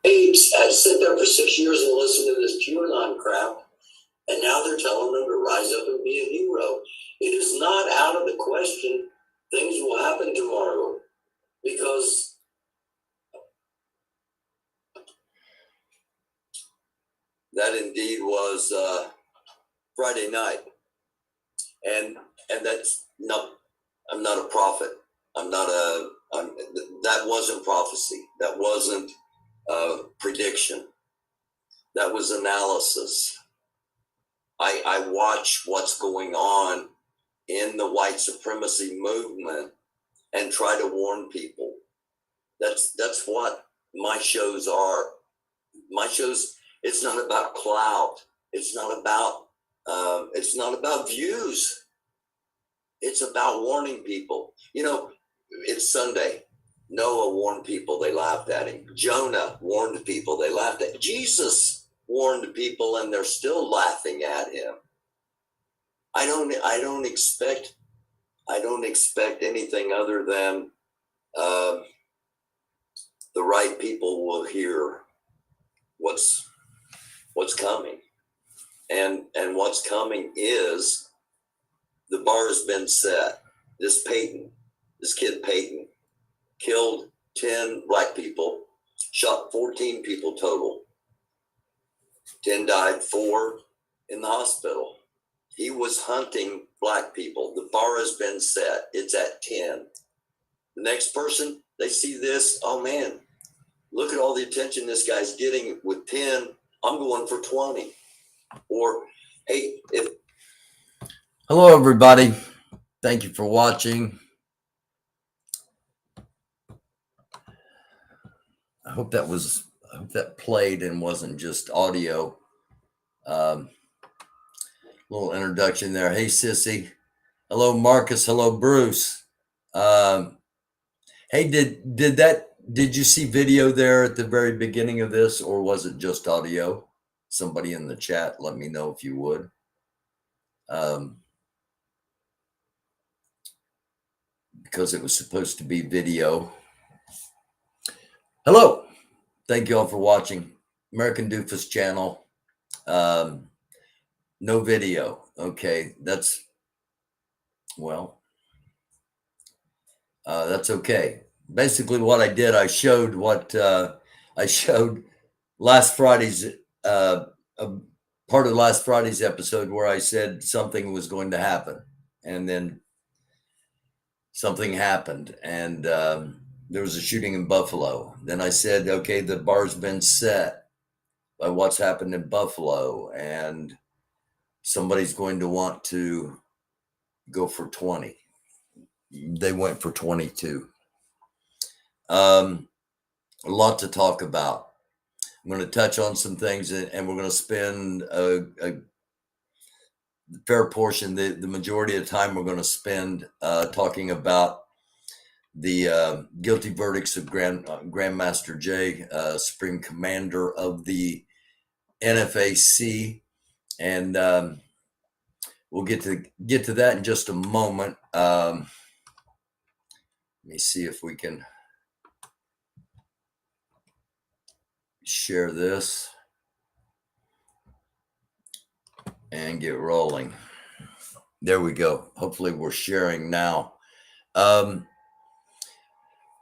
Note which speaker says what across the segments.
Speaker 1: apes had sit there for 6 years and listened to this QAnon crap, and now they're telling them to rise up and be a hero. It is not out of the question things will happen tomorrow, because that indeed was Friday night, and that's not. I'm not a prophet. That wasn't prophecy. That wasn't prediction. That was analysis. I watch what's going on in the white supremacy movement and try to warn people. That's what my shows are. My shows. It's not about clout. It's not about views. It's about warning people. You know, it's Sunday. Noah warned people, they laughed at him. Jonah warned people, they laughed at him. Jesus warned people, and they're still laughing at him. I don't expect anything other than the right people will hear what's coming, and what's coming is the bar has been set. This kid Peyton, killed 10 black people, shot 14 people total. 10 died, 4 in the hospital. He was hunting black people. The bar has been set. It's at 10. The next person, they see this, oh man, look at all the attention this guy's getting with 10. I'm going for 20. Or, hey, Hello, everybody. Thank you for watching. I hope that played and wasn't just audio. Little introduction there. Hey, Sissy. Hello, Marcus. Hello, Bruce. Hey, did you see video there at the very beginning of this, or was it just audio? Somebody in the chat, let me know if you would. Because it was supposed to be video. Hello. Thank you all for watching. American Doofus channel. No video. Okay. That's okay. Basically what I did, I showed last Friday's, part of last Friday's episode where I said something was going to happen, and then something happened, and there was a shooting in Buffalo. Then I said, okay, the bar's been set by what's happened in Buffalo, and somebody's going to want to go for 20. They went for 22. A lot to talk about. I'm going to touch on some things, and we're going to spend a fair portion, the majority of the time we're going to spend talking about the guilty verdicts of Grandmaster Jay, Supreme Commander of the NFAC, and we'll get to that in just a moment. Let me see if we can share this and get rolling. There we go. Hopefully we're sharing now.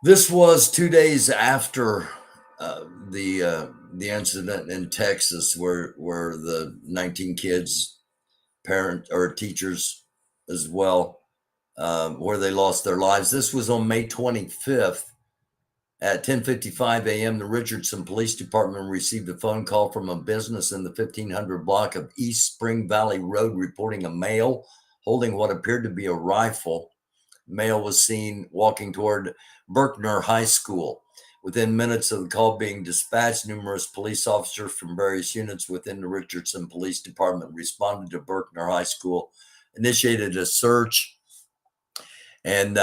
Speaker 1: This was 2 days after the incident in Texas where the 19 kids, parents or teachers as well, where they lost their lives. This was on May 25th at 10:55 a.m. The Richardson Police Department received a phone call from a business in the 1500 block of East Spring Valley Road reporting a male holding what appeared to be a rifle. The male was seen walking toward Berkner High School. Within minutes of the call being dispatched, numerous police officers from various units within the Richardson Police Department responded to Berkner High School, initiated a search, and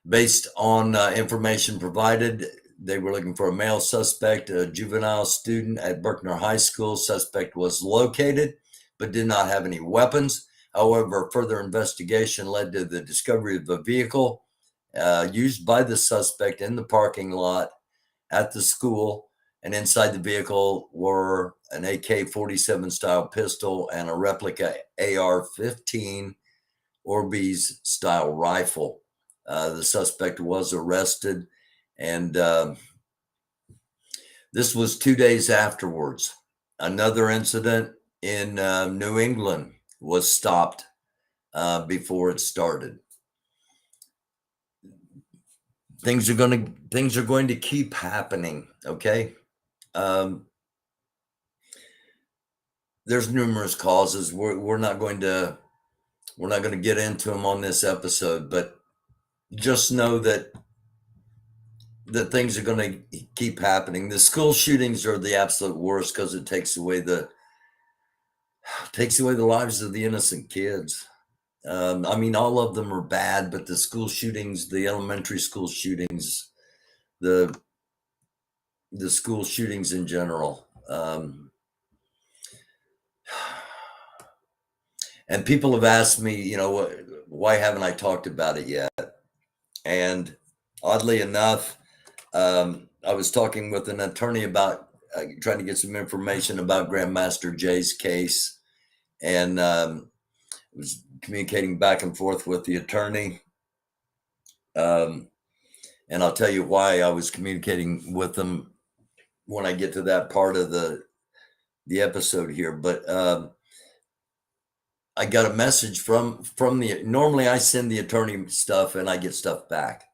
Speaker 1: based on information provided, they were looking for a male suspect, a juvenile student at Berkner High School. Suspect was located, but did not have any weapons. However, further investigation led to the discovery of a vehicle used by the suspect in the parking lot at the school. and inside the vehicle were an AK-47 style pistol and a replica AR-15 Orbeez style rifle. The suspect was arrested, and this was 2 days afterwards. Another incident in New England was stopped before it started. Things are going to keep happening. Okay. There's numerous causes. We're not going to get into them on this episode, but just know that things are going to keep happening. The school shootings are the absolute worst because it takes away the lives of the innocent kids. I mean, all of them are bad, but the school shootings, the elementary school shootings, the school shootings in general. And people have asked me, why haven't I talked about it yet? And oddly enough, I was talking with an attorney about trying to get some information about Grandmaster Jay's case, and was communicating back and forth with the attorney. And I'll tell you why I was communicating with them when I get to that part of the episode here. But I got a message from normally I send the attorney stuff and I get stuff back.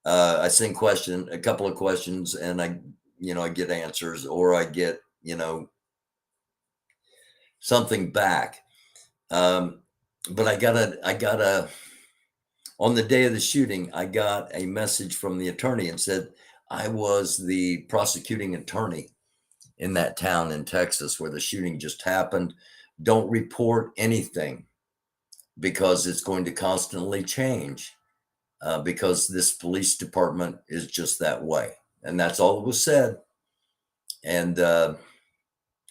Speaker 1: I send a couple of questions, and I get answers, or I get, something back. But I got a on the day of the shooting, I got a message from the attorney and said, I was the prosecuting attorney in that town in Texas where the shooting just happened. Don't report anything because it's going to constantly change, because this police department is just that way. And that's all that was said. And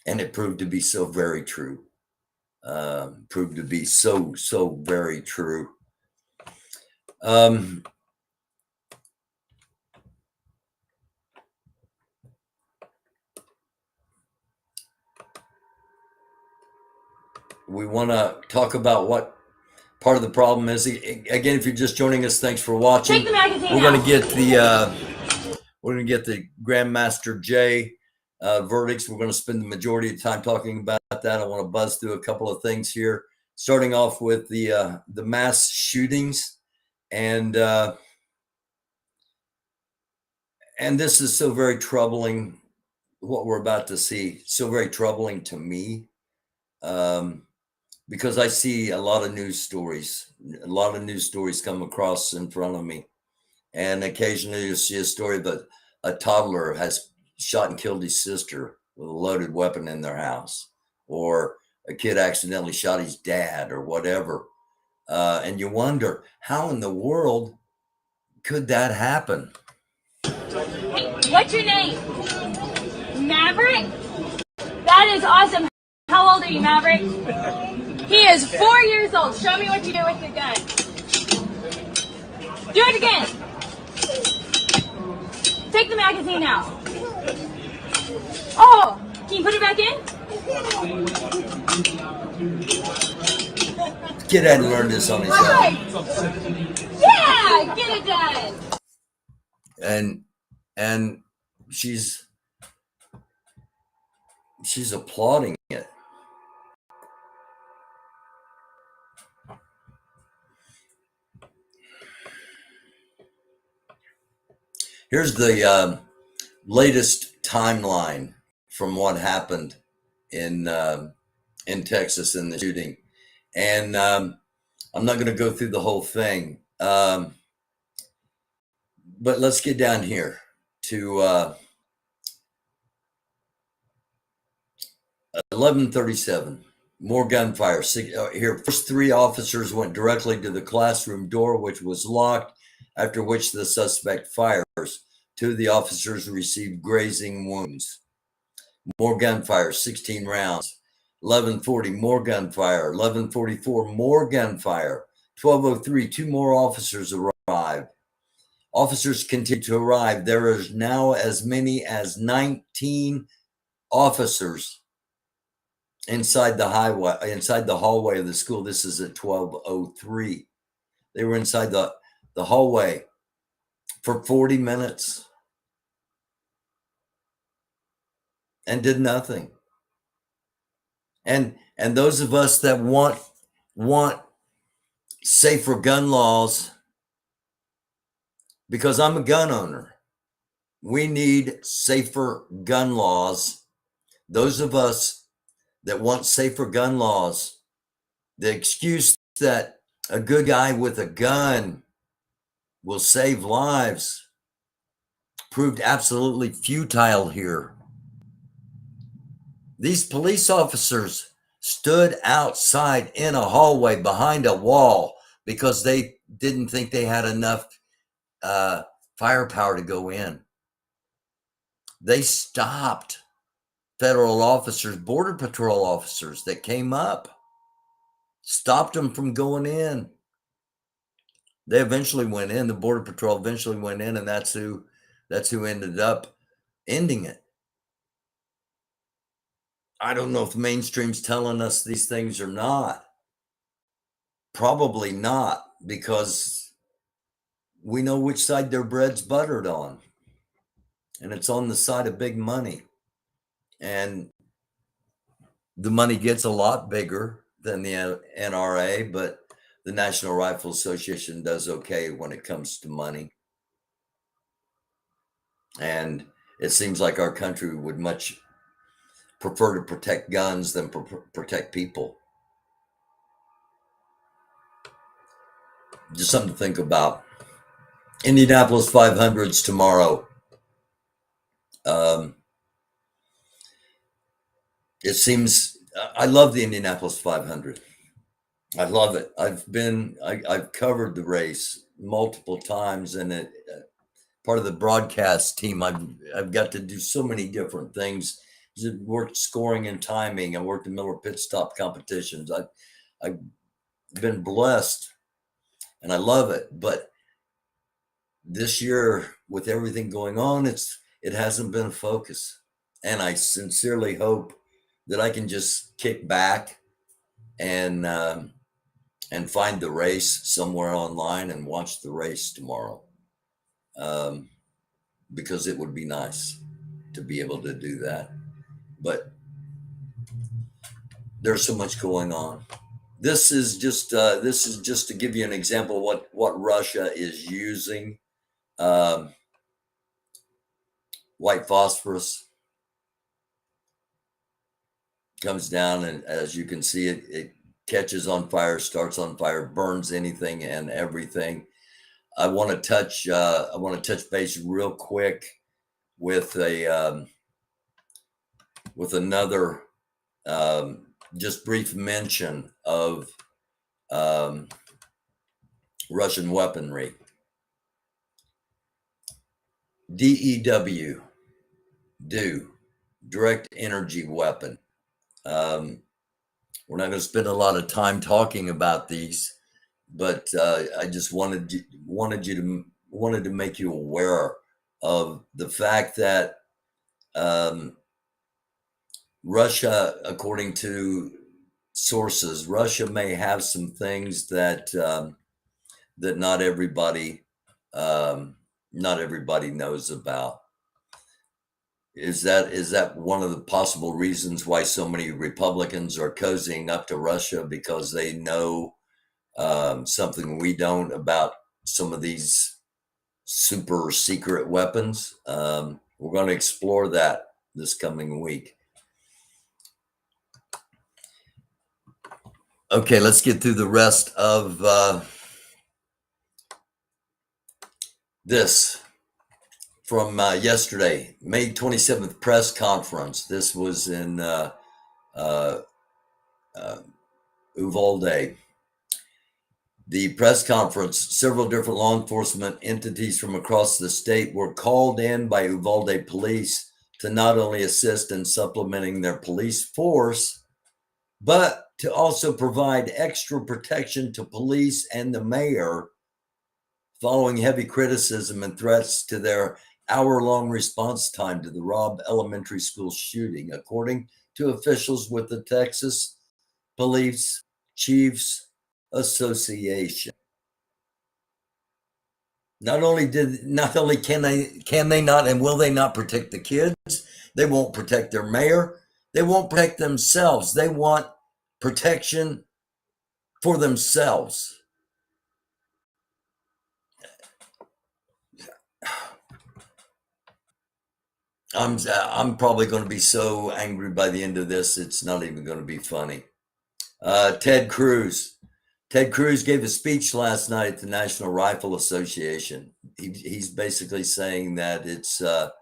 Speaker 1: it proved to be so very true. Proved to be so very true. We want to talk about what part of the problem is. Again, if you're just joining us, thanks for watching.
Speaker 2: Take the magazine
Speaker 1: We're going to get the Grandmaster Jay verdicts. We're going to spend the majority of the time talking about that. I want to buzz through a couple of things here, starting off with the mass shootings, and this is so very troubling. What we're about to see, so very troubling to me, because I see a lot of news stories come across in front of me, and occasionally you see a story that a toddler has shot and killed his sister with a loaded weapon in their house, or a kid accidentally shot his dad, or whatever. And you wonder, how in the world could that happen?
Speaker 2: Hey, what's your name? Maverick? That is awesome. How old are you, Maverick? He is 4 years old. Show me what you do with your gun. Do it again. Take the magazine out. Oh, can you put it back in?
Speaker 1: Kid hadn't learned this on his own.
Speaker 2: Yeah, get it done.
Speaker 1: And she's applauding it. Here's the latest timeline from what happened in Texas in the shooting, and I'm not going to go through the whole thing, but let's get down here to 11:37. More gunfire. Here, first 3 officers went directly to the classroom door, which was locked, after which the suspect fires. 2 of the officers received grazing wounds. More gunfire, 16 rounds. 11:40, more gunfire. 11:44, more gunfire. 12:03, 2 more officers arrived. Officers continue to arrive. There is now as many as 19 officers inside the hallway of the school. This is at 12:03. They were inside the hallway for 40 minutes and did nothing. And those of us that want safer gun laws, because I'm a gun owner, we need safer gun laws. Those of us that want safer gun laws, the excuse that a good guy with a gun will save lives proved absolutely futile here. These police officers stood outside in a hallway behind a wall because they didn't think they had enough firepower to go in. They stopped federal officers, Border Patrol officers that came up, stopped them from going in. They eventually went in. The Border Patrol eventually went in, and that's who ended up ending it. I don't know if the mainstream's telling us these things or not. Probably not, because we know which side their bread's buttered on. And it's on the side of big money. And the money gets a lot bigger than the NRA, but the National Rifle Association does okay when it comes to money. And it seems like our country would much prefer to protect guns than protect people. Just something to think about. Indianapolis 500s tomorrow. It seems I love the Indianapolis 500. I love it. I've covered the race multiple times, and part of the broadcast team. I've got to do so many different things. I worked scoring and timing. I worked in Miller pit stop competitions. I've been blessed, and I love it. But this year, with everything going on, it hasn't been a focus. And I sincerely hope that I can just kick back and find the race somewhere online and watch the race tomorrow. Because it would be nice to be able to do that. But there's so much going on. This is just to give you an example of what Russia is using. White phosphorus comes down, and as you can see, it catches on fire, starts on fire, burns anything and everything. I want to touch base real quick with another just brief mention of Russian weaponry. DEW, direct energy weapon. We're not going to spend a lot of time talking about these, but I just wanted to make you aware of the fact that Russia, according to sources, Russia may have some things that not everybody knows about. Is that one of the possible reasons why so many Republicans are cozying up to Russia, because they know something we don't about some of these super secret weapons? We're going to explore that this coming week. Okay, let's get through the rest of this from yesterday, May 27th press conference. This was in Uvalde. The press conference, several different law enforcement entities from across the state were called in by Uvalde police to not only assist in supplementing their police force, but to also provide extra protection to police and the mayor following heavy criticism and threats to their hour-long response time to the Robb Elementary School shooting, according to officials with the Texas Police Chiefs Association. Not only can they not and will they not protect the kids, they won't protect their mayor, they won't protect themselves. They want protection for themselves. I'm probably going to be so angry by the end of this, it's not even going to be funny. Ted Cruz. Ted Cruz gave a speech last night at the National Rifle Association. He's basically saying that it's the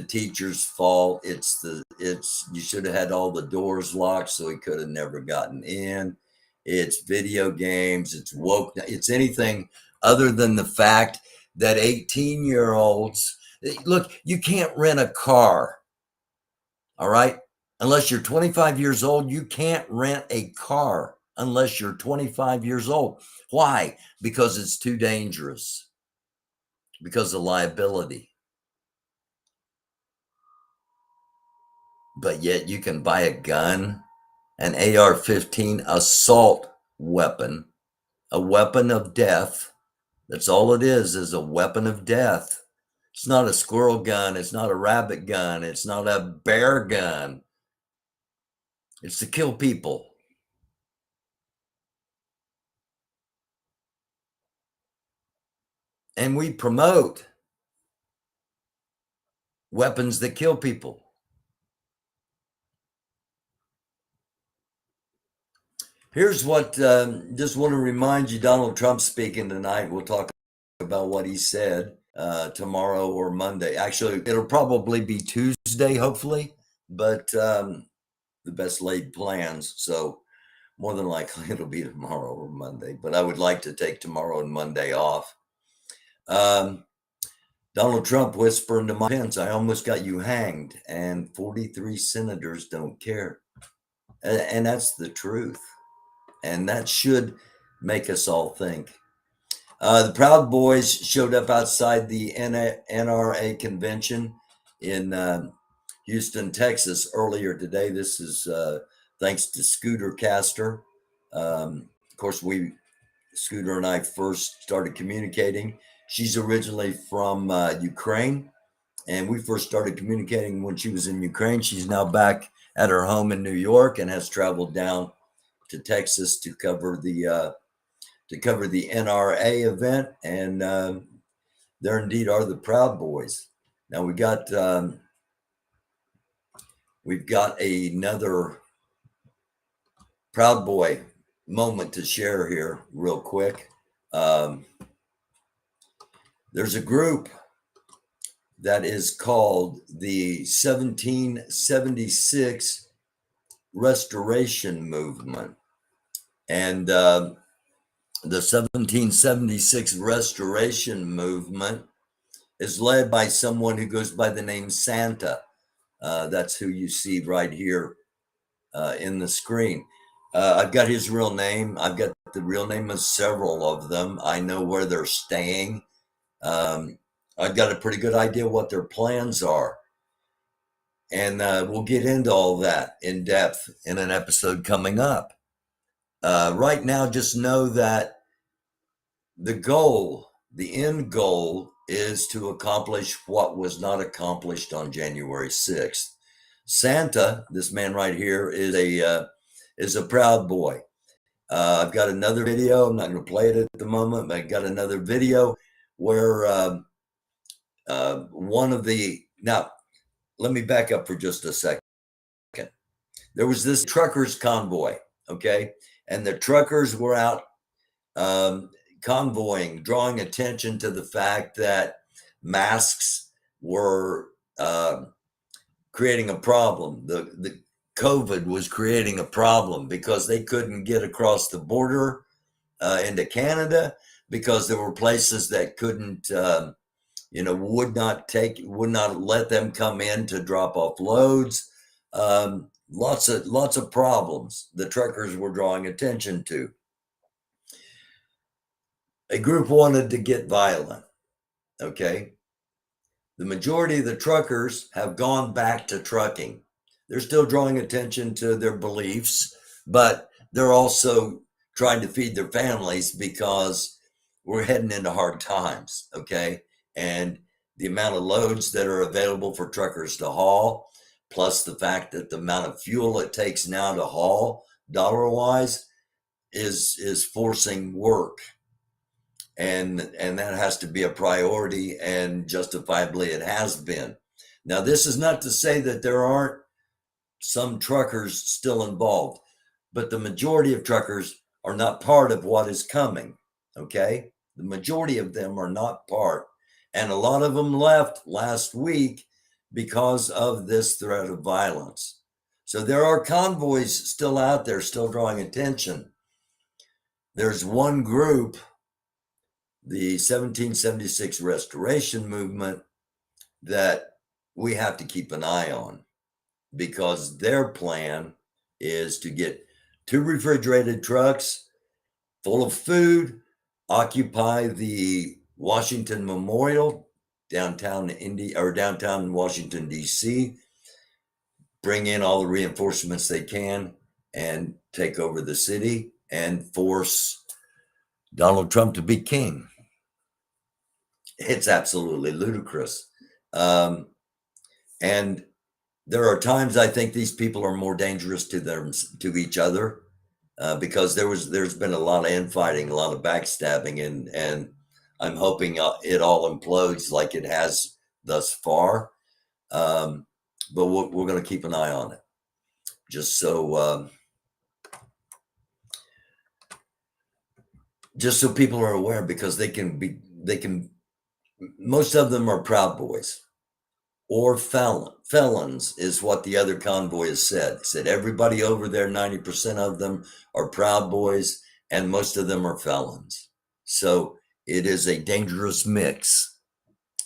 Speaker 1: teacher's fault. You should have had all the doors locked so he could have never gotten in. It's video games. It's woke. It's anything other than the fact that 18-year-olds, look, you can't rent a car. All right. Unless you're 25 years old, you can't rent a car unless you're 25 years old. Why? Because it's too dangerous. Because of liability. But yet you can buy a gun, an AR-15 assault weapon, a weapon of death. That's all it is a weapon of death. It's not a squirrel gun. It's not a rabbit gun. It's not a bear gun. It's to kill people. And we promote weapons that kill people. Here's what, just want to remind you, Donald Trump's speaking tonight. We'll talk about what he said tomorrow or Monday. Actually, it'll probably be Tuesday, hopefully, but the best laid plans. So more than likely it'll be tomorrow or Monday, but I would like to take tomorrow and Monday off. Donald Trump whispering to Mike Pence, I almost got you hanged, and 43 senators don't care. And that's the truth. And that should make us all think. The Proud Boys showed up outside the NRA convention in Houston, Texas earlier today. This is thanks to Scooter Caster. Of course, Scooter and I first started communicating. She's originally from Ukraine, and we first started communicating when she was in Ukraine. She's now back at her home in New York and has traveled down to Texas to cover the NRA event, and there indeed are the Proud Boys. Now we've got another Proud Boy moment to share here real quick. There's a group that is called the 1776 Restoration Movement. And the 1776 Restoration Movement is led by someone who goes by the name Santa. That's who you see right here in the screen. I've got his real name. I've got the real name of several of them. I know where they're staying. I've got a pretty good idea what their plans are. And we'll get into all that in depth in an episode coming up. Right now, just know that the end goal is to accomplish what was not accomplished on January 6th. Santa, this man right here, is a Proud Boy. I've got another video. I'm not going to play it at the moment, but I got another video where now, let me back up for just a second. There was this truckers convoy, okay? And the truckers were out convoying, drawing attention to the fact that masks were creating a problem. The COVID was creating a problem because they couldn't get across the border into Canada because there were places that couldn't, would not let them come in to drop off loads. Lots of problems the truckers were drawing attention to. a group wanted to get violent. Okay. The majority of the truckers have gone back to trucking. They're still drawing attention to their beliefs, but they're also trying to feed their families because we're heading into hard times. Okay. And the amount of loads that are available for truckers to haul, plus the fact that the amount of fuel it takes now to haul dollar wise is forcing work, and that has to be a priority, and justifiably it has been. Now, this is not to say that there aren't some truckers still involved, but the majority of truckers are not part of what is coming. Okay, the majority of them are not part, and a lot of them left last week because of this threat of violence. So there are convoys still out there, still drawing attention. There's one group, the 1776 Restoration Movement, that we have to keep an eye on, because their plan is to get 2 refrigerated trucks full of food, occupy the Washington Memorial, downtown Washington, D.C., bring in all the reinforcements they can, and take over the city and force Donald Trump to be king. It's absolutely ludicrous. And there are times I think these people are more dangerous to each other, because there's been a lot of infighting, a lot of backstabbing, and I'm hoping it all implodes like it has thus far. But we're going to keep an eye on it, just so people are aware, because they can most of them are Proud Boys or felons, is what the other convoy has said. It said everybody over there, 90% of them are Proud Boys, and most of them are felons. So it is a dangerous mix.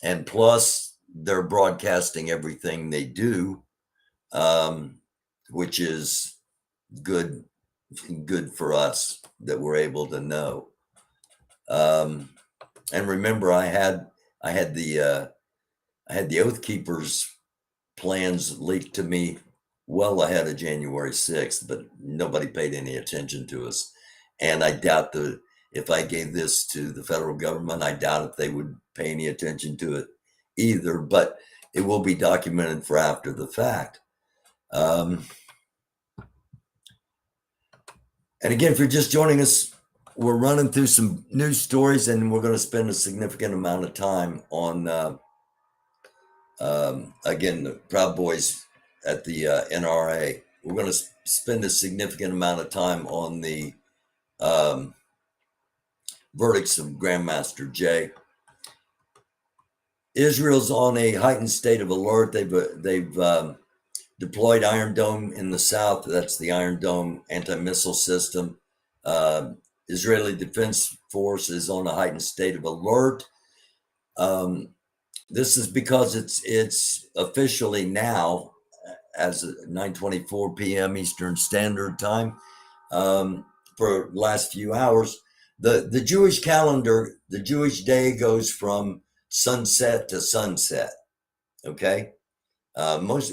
Speaker 1: And plus, they're broadcasting everything they do, which is good for us that we're able to know. And remember, I had the Oath Keepers plans leaked to me well ahead of January 6th, but nobody paid any attention to us. And I doubt if I gave this to the federal government, I doubt if they would pay any attention to it either, but it will be documented for after the fact. And again, if you're just joining us, we're running through some news stories, and we're going to spend a significant amount of time on, again, the Proud Boys at the NRA. We're going to spend a significant amount of time on the verdicts of Grandmaster Jay. Israel's on a heightened state of alert. They've deployed Iron Dome in the south. That's the Iron Dome anti-missile system. Israeli Defense Force is on a heightened state of alert. This is because it's officially now, as 9:24 p.m. Eastern Standard Time, for last few hours. The Jewish calendar, the Jewish day goes from sunset to sunset. Okay,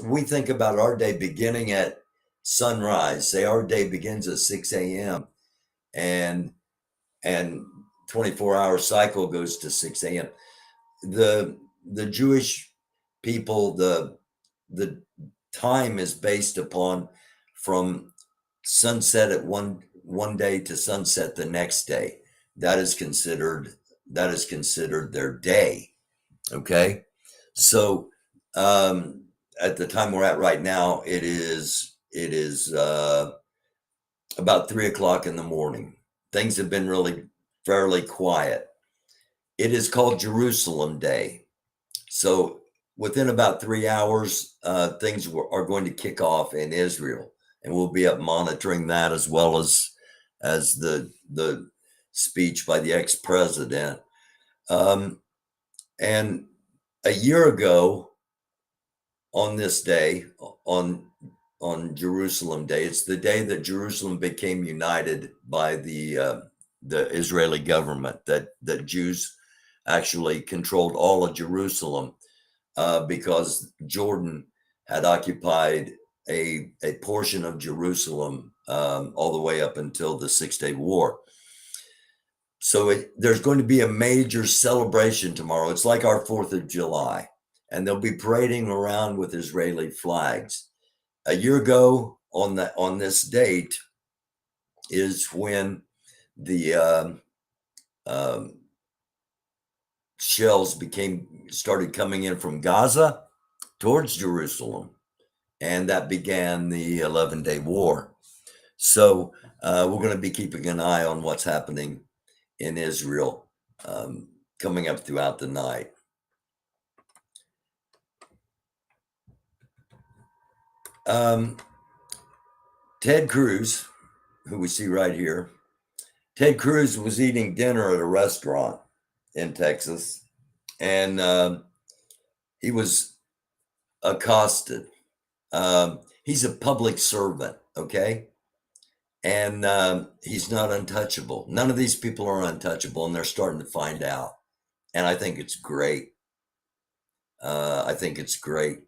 Speaker 1: we think about our day beginning at sunrise. Say our day begins at 6 a.m. and 24-hour cycle goes to 6 a.m. The Jewish people, the time is based upon from sunset at one day to sunset the next day. That is considered their day. Okay, so at the time we're at right now, it is about 3 o'clock in the morning. Things have been really fairly quiet. It is called Jerusalem Day. So within about 3 hours, things are going to kick off in Israel, and we'll be up monitoring that, as well as the speech by the ex-president. And a year ago, on this day, on Jerusalem Day, it's the day that Jerusalem became united by the the Israeli government, that Jews actually controlled all of Jerusalem because Jordan had occupied a portion of Jerusalem all the way up until the 6-Day War. So there's going to be a major celebration tomorrow. It's like our 4th of July, and they'll be parading around with Israeli flags. A year ago on this date is when the shells started coming in from Gaza towards Jerusalem, and that began the 11-day war. So we're going to be keeping an eye on what's happening in Israel coming up throughout the night. Ted Cruz, who we see right here, Ted Cruz was eating dinner at a restaurant in Texas, and he was accosted. He's a public servant, okay? And he's not untouchable. None of these people are untouchable, and they're starting to find out. And I think it's great. I think it's great.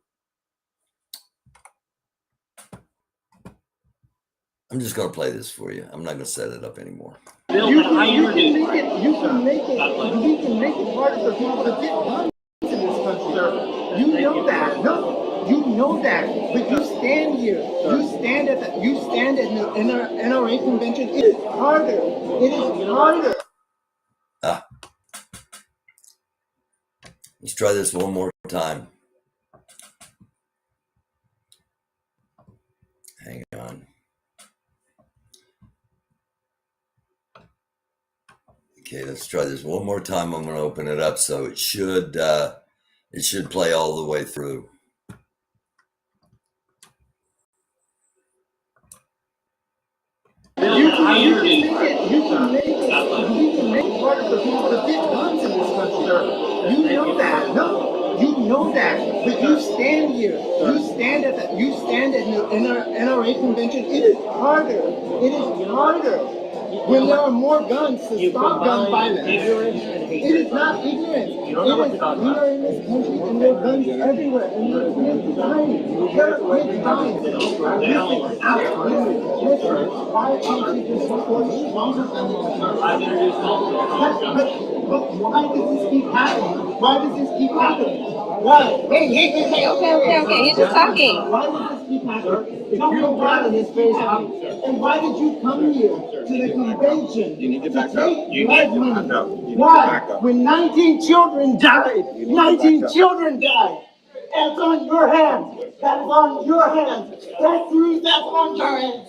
Speaker 1: I'm just going to play this for you. I'm not going to set it up anymore.
Speaker 3: You can make it harder for people to get guns in this country. You know that. No, you know that. But you stand here. You stand at the NRA convention. It is harder. It is harder.
Speaker 1: Let's try this one more time. Hang on. Okay, let's try this one more time. I'm going to open it up, so it should play all the way through.
Speaker 3: You can make it harder for people to get guns in this country. You know that. No, you know that. But you stand here. You stand at the NRA convention. It is harder. It is harder. When there are more guns to stop gun violence. It is not ignorance. We are in this country and there are guns everywhere. And there are kids dying. There are kids dying. Listen, why can't you just support But why does this keep happening? Why does this keep happening? Why? Hey, okay. You're just talking. Why does this keep happening? Tell me why this face and why did you come here to the convention to take blood money? Why? When 19 children died, 19 children died. That's on your hands. That is on your hands. That's on your hands.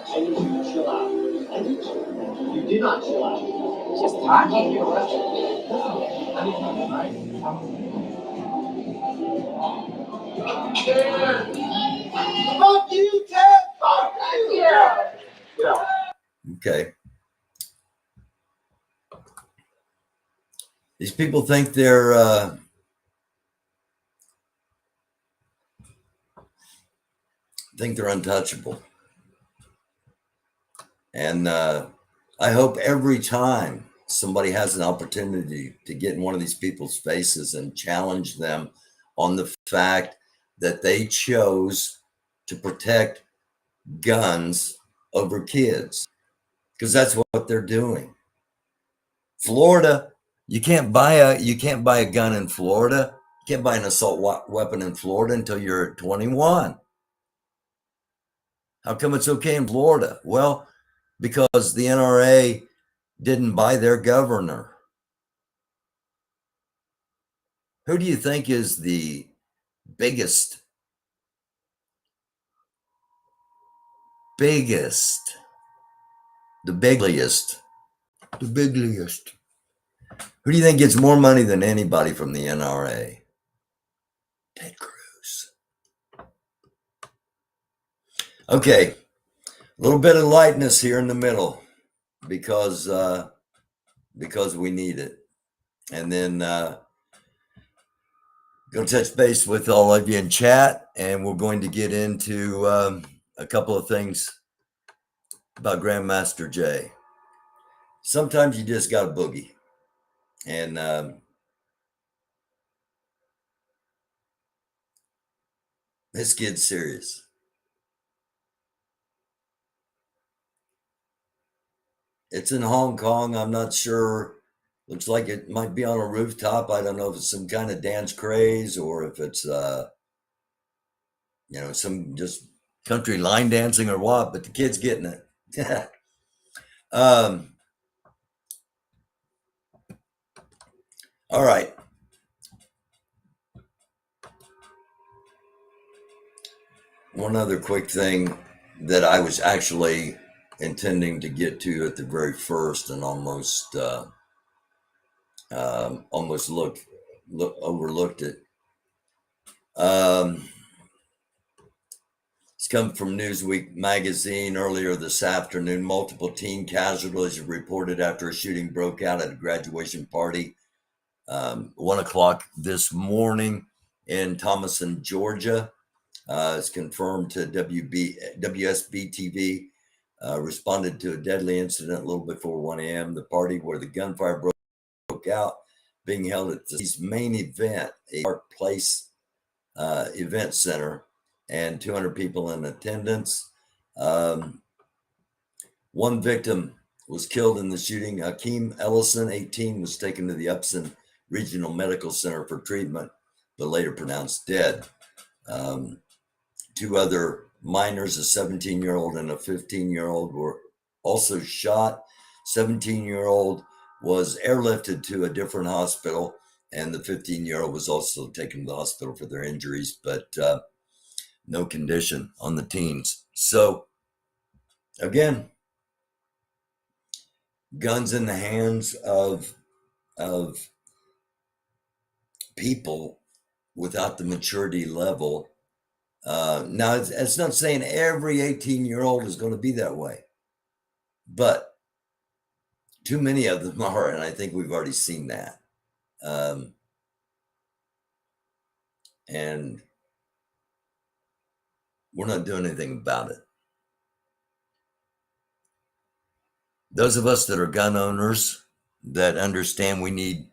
Speaker 3: I need you to chill out. I need you. You did not chill out. Just talking. Fuck you, Ted. Fuck you.
Speaker 1: Okay. These people think they're untouchable. And I hope every time somebody has an opportunity to get in one of these people's faces and challenge them on the fact that they chose to protect guns over kids, because that's what they're doing. Florida, you can't buy a gun in Florida. You can't buy an assault weapon in Florida until you're 21. How come it's okay in Florida? Well, because the NRA didn't buy their governor. Who do you think is the biggest? The bigliest. Who do you think gets more money than anybody from the NRA? Ted Cruz. Okay, a little bit of lightness here in the middle because we need it. And then Going to touch base with all of you in chat, and we're going to get into a couple of things about Grandmaster Jay. Sometimes you just got a boogie, and this kid's serious. It's in Hong Kong. I'm not sure. Looks like it might be on a rooftop. I don't know if it's some kind of dance craze or if it's some just country line dancing or what, but the kid's getting it. All right. One other quick thing that I was actually intending to get to at the very first and almost overlooked it. It's come from Newsweek magazine earlier this afternoon. Multiple teen casualties reported after a shooting broke out at a graduation party 1 o'clock this morning in Thomason, Georgia. It's confirmed to WSB TV. Responded to a deadly incident a little before 1 a.m. The party where the gunfire broke out being held at the main event, a Park Place event center, and 200 people in attendance. One victim was killed in the shooting. Hakeem Ellison, 18, was taken to the Upson Regional Medical Center for treatment, but later pronounced dead. Two other minors, a 17-year-old and a 15-year-old, were also shot. 17-year-old was airlifted to a different hospital, and the 15-year-old was also taken to the hospital for their injuries, but no condition on the teens. So, again, guns in the hands of people without the maturity level. Now, it's not saying every 18-year-old is going to be that way, but too many of them are, and I think we've already seen that. And we're not doing anything about it. Those of us that are gun owners that understand we need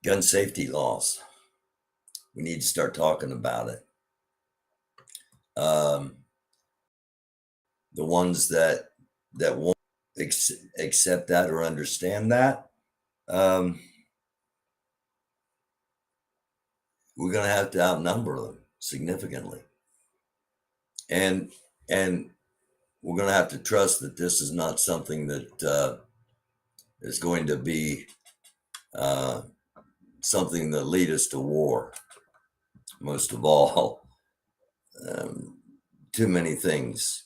Speaker 1: gun safety laws, we need to start talking about it. The ones that won't accept that or understand that, we're going to have to outnumber them significantly, and we're going to have to trust that this is not something that is going to be something that lead us to war. Most of all, too many things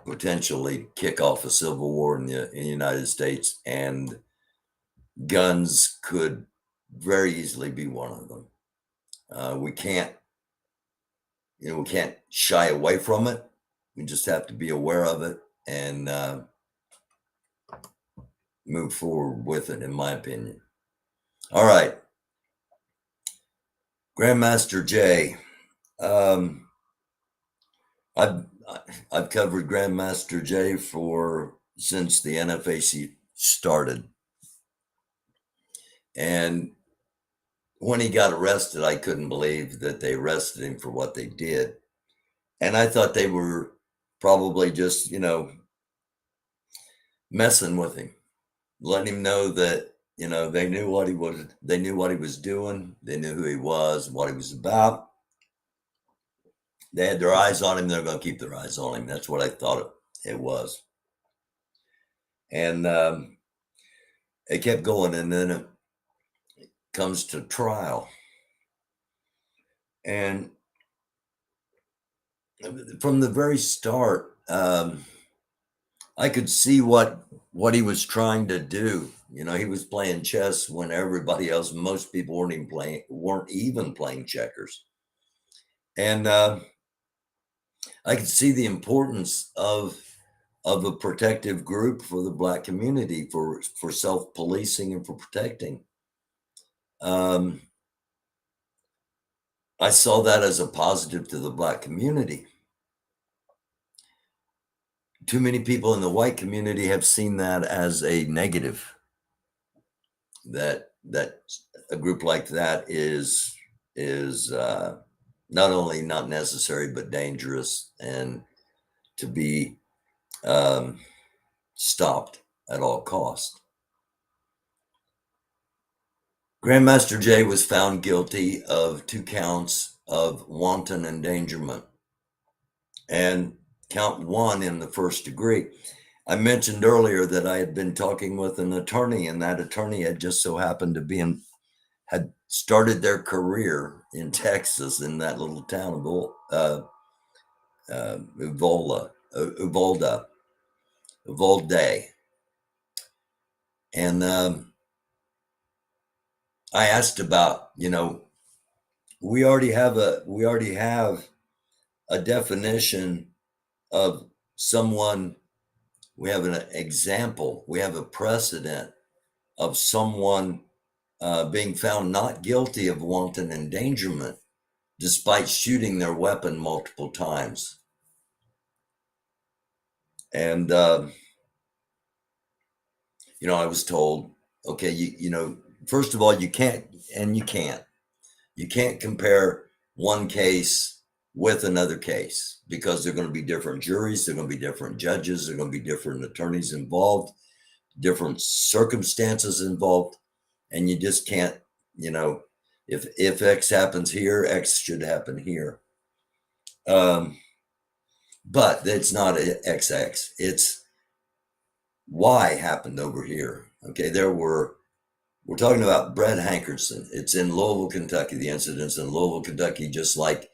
Speaker 1: potentially kick off a civil war in the United States, and guns could very easily be one of them. We can't shy away from it. We just have to be aware of it and move forward with it, in my opinion. All right. Grandmaster Jay. I've covered Grandmaster Jay since the NFAC started. And when he got arrested, I couldn't believe that they arrested him for what they did. And I thought they were probably just, messing with him, letting him know that, they knew what he was doing. They knew who he was, what he was about. They had their eyes on him. They're going to keep their eyes on him. That's what I thought it was. And it kept going, and then it comes to trial. And from the very start, I could see what he was trying to do. He was playing chess when everybody else, most people weren't even playing checkers. And I could see the importance of a protective group for the Black community, for self-policing and for protecting. I saw that as a positive to the Black community. Too many people in the white community have seen that as a negative. That a group like that is not only not necessary but dangerous, and to be stopped at all cost. Grandmaster Jay was found guilty of 2 counts of wanton endangerment and count 1 in the first degree. I mentioned earlier that I had been talking with an attorney, and that attorney had just so happened to be had started their career in Texas, in that little town of Uvalde. And I asked about, we already have a definition of someone. We have an example. We have a precedent of someone being found not guilty of wanton endangerment despite shooting their weapon multiple times. And I was told, okay, first of all, you can't compare one case with another case, because they're going to be different juries, they're going to be different judges, they're going to be different attorneys involved, different circumstances involved, and you just can't, if X happens here, X should happen here. But it's not XX, it's Y happened over here. Okay, we're talking about Brett Hankerson. It's in Louisville, Kentucky. The incident's in Louisville, Kentucky, just like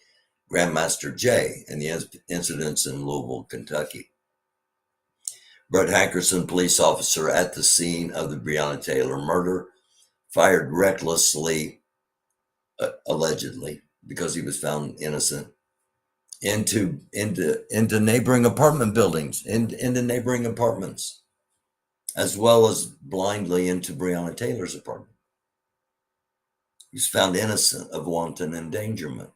Speaker 1: Grandmaster Jay and the incidents in Louisville, Kentucky. Brett Hankerson, police officer at the scene of the Breonna Taylor murder, fired recklessly, allegedly, because he was found innocent, into neighboring apartment buildings, into neighboring apartments, as well as blindly into Breonna Taylor's apartment. He's found innocent of wanton endangerment.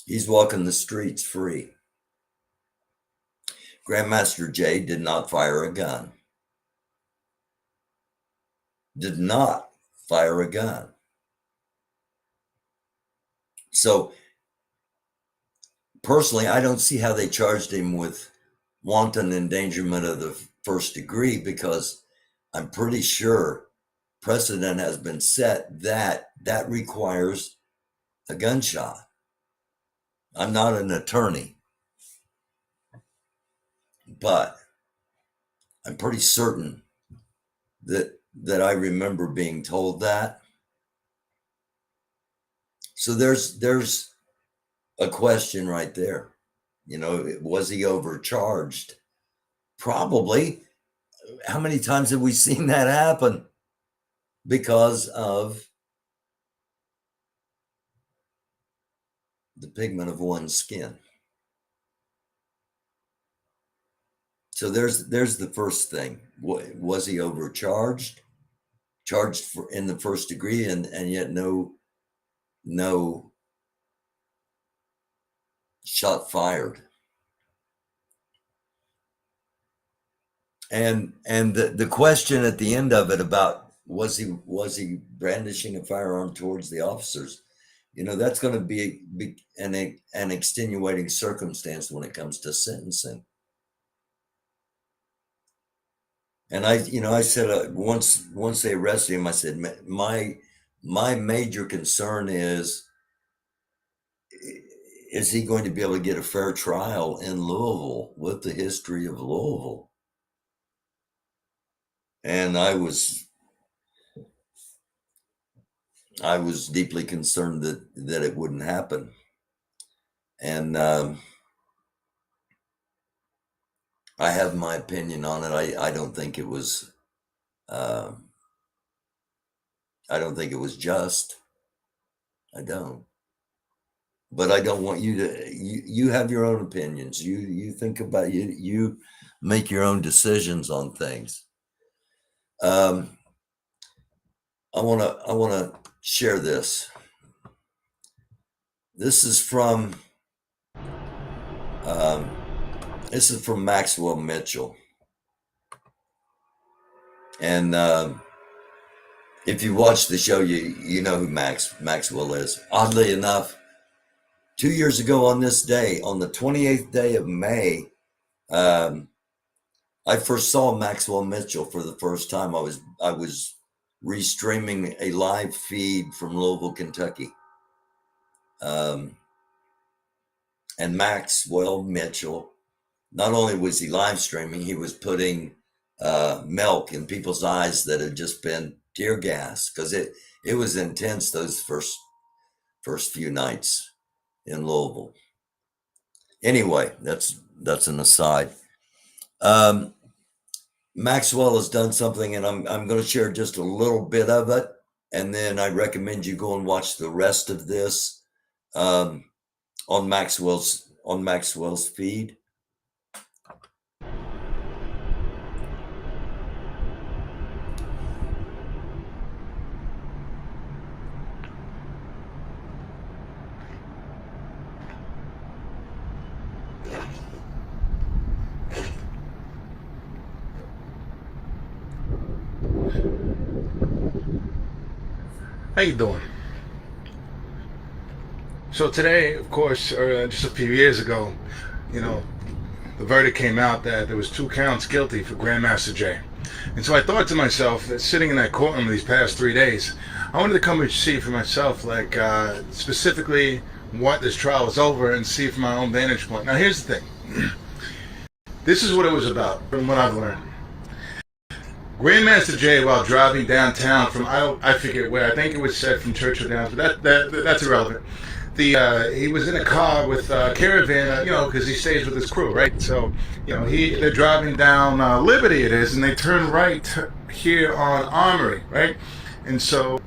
Speaker 1: He's walking the streets free. Grandmaster Jay did not fire a gun. Did not fire a gun. So personally, I don't see how they charged him with wanton endangerment of the first degree, because I'm pretty sure precedent has been set that requires a gunshot. I'm not an attorney, but I'm pretty certain that I remember being told that. So there's a question right there. Was he overcharged? Probably. How many times have we seen that happen? Because of the pigment of one's skin. So there's the first thing. Was he overcharged? Charged in the first degree, and yet no shot fired. And the question at the end of it about was he brandishing a firearm towards the officers? That's going to be an extenuating circumstance when it comes to sentencing. And I said once they arrested him, I said my major concern is he going to be able to get a fair trial in Louisville with the history of Louisville? And I was deeply concerned that it wouldn't happen. And I have my opinion on it. I don't think it was just. I don't. But I don't want you to. You have your own opinions. You think about you make your own decisions on things. I want to share this. This is from Maxwell Mitchell, and if you watch the show, you know who Maxwell is. Oddly enough, 2 years ago on this day, on the 28th day of May, I first saw Maxwell Mitchell for the first time. I was restreaming a live feed from Louisville, Kentucky. And Maxwell Mitchell, not only was he live streaming, he was putting milk in people's eyes that had just been tear gas, because it was intense those first few nights in Louisville. Anyway, that's an aside. Maxwell has done something, and I'm going to share just a little bit of it, and then I recommend you go and watch the rest of this on Maxwell's feed.
Speaker 4: How you doing? So today, of course, or just a few years ago, the verdict came out that there was 2 counts guilty for Grandmaster Jay. And so I thought to myself, that sitting in that courtroom these past 3 days, I wanted to come and see for myself, like specifically what this trial was over, and see from my own vantage point. Now here's the thing. This is what it was about, from what I've learned. Grandmaster Jay, while driving downtown from, I forget where, I think it was said from Churchill Downs, but that's irrelevant. He was in a car with Caravan, because he stays with his crew, right? So, they're driving down Liberty, it is, and they turn right here on Armory, right? And so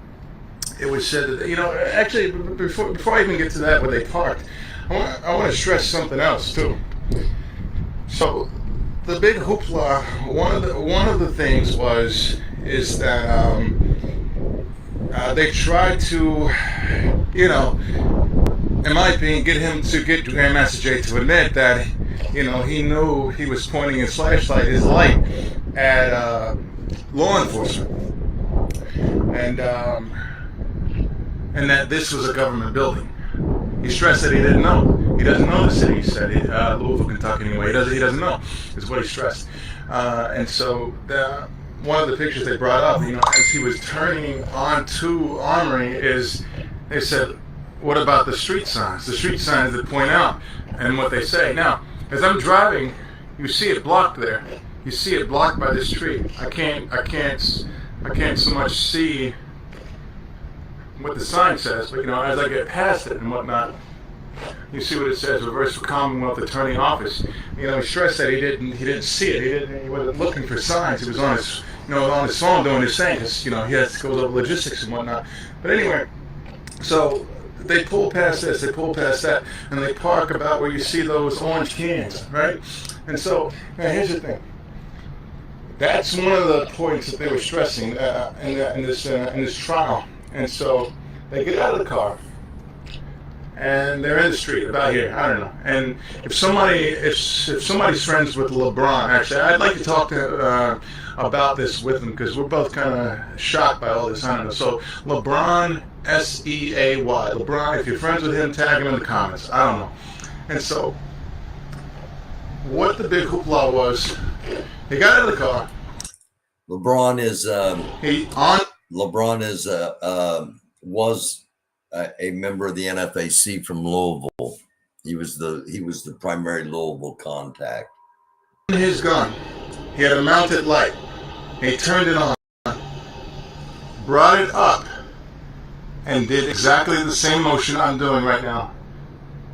Speaker 4: it was said that, actually, before I even get to that, where they parked, I want to stress something else too. So the big hoopla, one of the things is that they tried to, in my opinion, get Grandmaster Jay to admit that, he knew he was pointing his light at law enforcement, and that this was a government building. He stressed that he didn't know. He doesn't know the city. He said Louisville, Kentucky. Anyway, he doesn't know. Is what he stressed. And so one of the pictures they brought up, as he was turning onto Armory, is they said, "What about the street signs? The street signs that point out." And what they say now, as I'm driving, you see it blocked there. You see it blocked by this tree. I can't so much see what the sign says, but as I get past it and whatnot, you see what it says: "Reverse for Commonwealth Attorney Office." He stressed that he didn't see it. He wasn't looking for signs. He was on his on his phone doing his thing, because he has to go over logistics and whatnot. But anyway, so they pull past this, they pull past that, and they park about where you see those orange cans, right? And so now here's the thing. That's one of the points that they were stressing in this trial. And so they get out of the car, and they're in the street about here. I don't know. And if somebody's friends with LeBron, actually, I'd like to talk to about this with them, because we're both kind of shocked by all this. I don't know. So LeBron, SEAY, LeBron. If you're friends with him, tag him in the comments. I don't know. And so what the big hoopla was, he got out of the car.
Speaker 1: LeBron was a member of the NFAC from Louisville. He was the primary Louisville contact.
Speaker 4: His gun, he had a mounted light. He turned it on, brought it up, and did exactly the same motion I'm doing right now.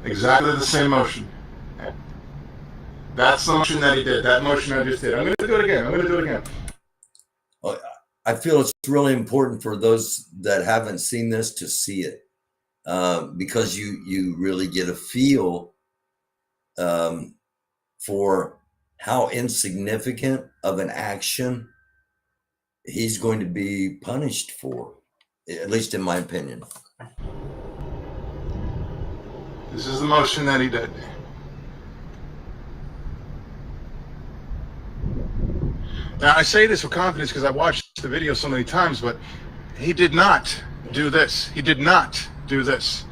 Speaker 4: Exactly the same motion. That's the motion that he did. That motion I just did. I'm going to do it again.
Speaker 1: I feel it's really important for those that haven't seen this to see it, because you really get a feel for how insignificant of an action he's going to be punished for, at least in my opinion.
Speaker 4: This is the motion that he did. Now, I say this with confidence because I've watched the video so many times, but he did not do this. He did not do this.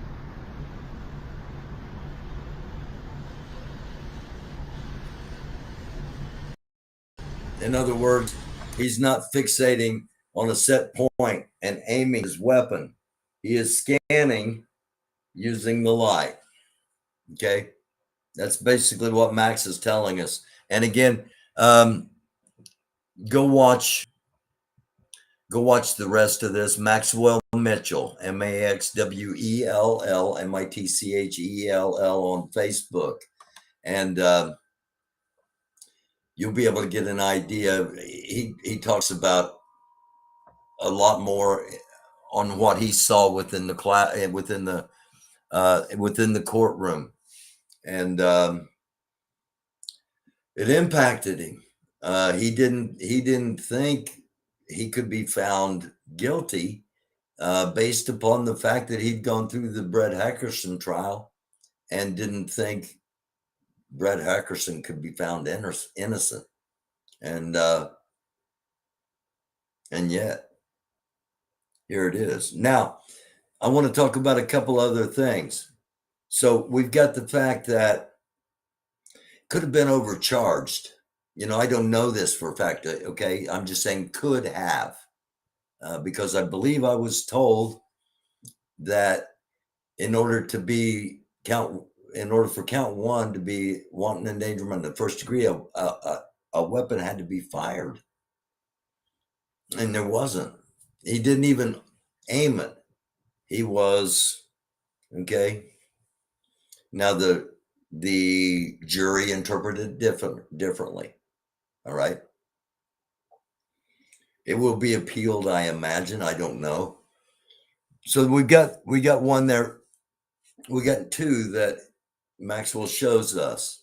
Speaker 1: In other words, he's not fixating on a set point and aiming his weapon. He is scanning using the light. Okay. That's basically what Max is telling us. And again, go watch the rest of this. Maxwell Mitchell, Maxwell Mitchell on Facebook. And you'll be able to get an idea. He talks about a lot more on what he saw within the class, within the courtroom, and it impacted him. He didn't think he could be found guilty based upon the fact that he'd gone through the Brett Hackerson trial, and didn't think Brett Hackerson could be found innocent, and yet here it is. Now, I want to talk about a couple other things. So we've got the fact that could have been overcharged. You know, I don't know this for a fact. Okay, I'm just saying could have, because I believe I was told that in order for count one to be wanton endangerment in the first degree, a weapon had to be fired, and there wasn't. He didn't even aim it. He was okay. Now the jury interpreted differently. All right. It will be appealed, I imagine. I don't know. So we got one there. We got two that Maxwell shows us.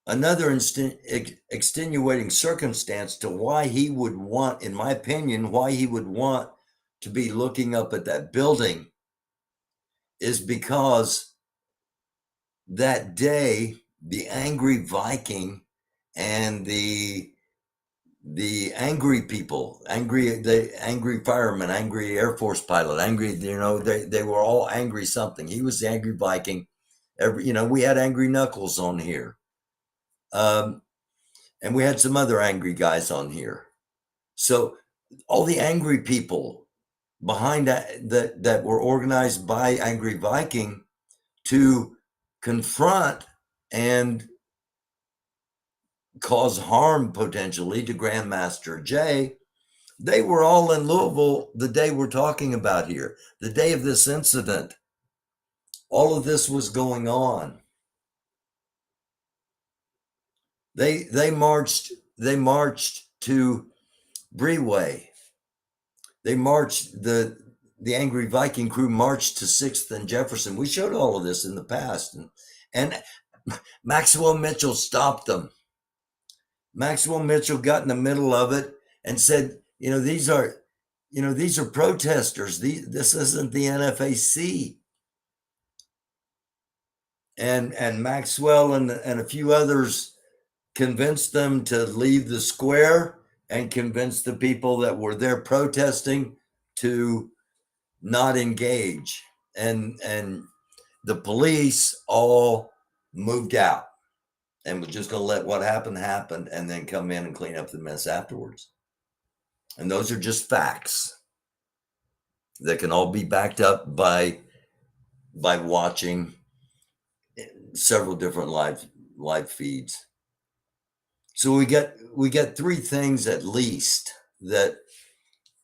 Speaker 1: Another extenuating circumstance to why he would want, in my opinion, why he would want to be looking up at that building is because that day, the angry Viking and the angry people, the angry fireman, angry Air Force pilot, angry, they were all angry something. He was the angry Viking. We had angry Knuckles on here. And we had some other angry guys on here. So all the angry people behind that were organized by Angry Viking to confront and cause harm potentially to Grandmaster Jay, they were all in Louisville the day we're talking about here, the day of this incident. All of this was going on. They marched to Breeway. They marched, the Angry Viking crew marched to 6th and Jefferson. We showed all of this in the past, and Maxwell Mitchell stopped them. Maxwell Mitchell got in the middle of it and said, these are protesters. This isn't the NFAC. And Maxwell and a few others convinced them to leave the square and convinced the people that were there protesting to not engage. And the police all moved out and was just going to let what happened happen and then come in and clean up the mess afterwards. And those are just facts that can all be backed up by watching several different live feeds. So we got three things at least that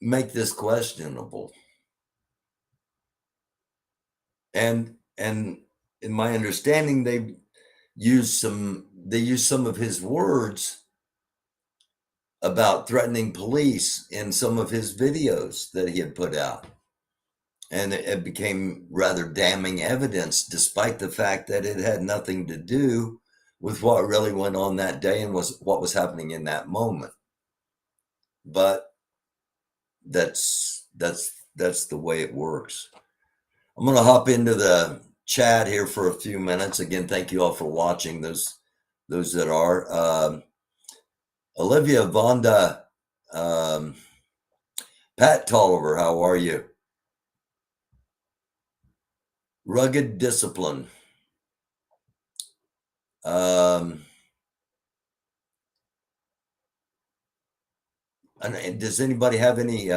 Speaker 1: make this questionable. And in my understanding, they used some of his words about threatening police in some of his videos that he had put out. And it became rather damning evidence, despite the fact that it had nothing to do with what really went on that day and what was happening in that moment. But that's the way it works. I'm going to hop into the chat here for a few minutes. Again, thank you all for watching. Those that are Olivia Vonda, Pat Tolliver, how are you? Rugged Discipline. And does anybody have any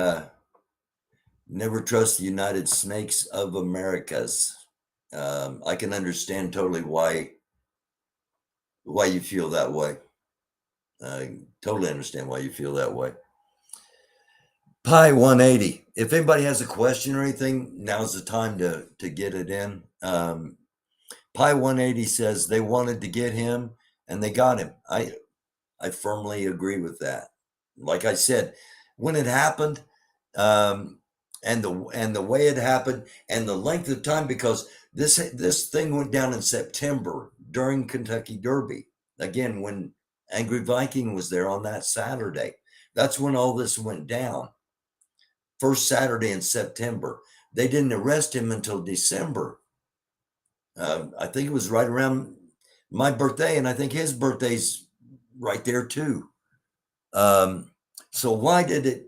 Speaker 1: never trust the United Snakes of Americas? I can understand totally why you feel that way. I totally understand why you feel that way. Pi 180. If anybody has a question or anything, now's the time to get it in. Pi 180 says they wanted to get him and they got him. I firmly agree with that. Like I said, when it happened, and the way it happened and the length of time, because this thing went down in September during Kentucky Derby. Again, when Angry Viking was there on that Saturday, that's when all this went down. First Saturday in September. They didn't arrest him until December. I think it was right around my birthday, and I think his birthday's right there too. So why did it,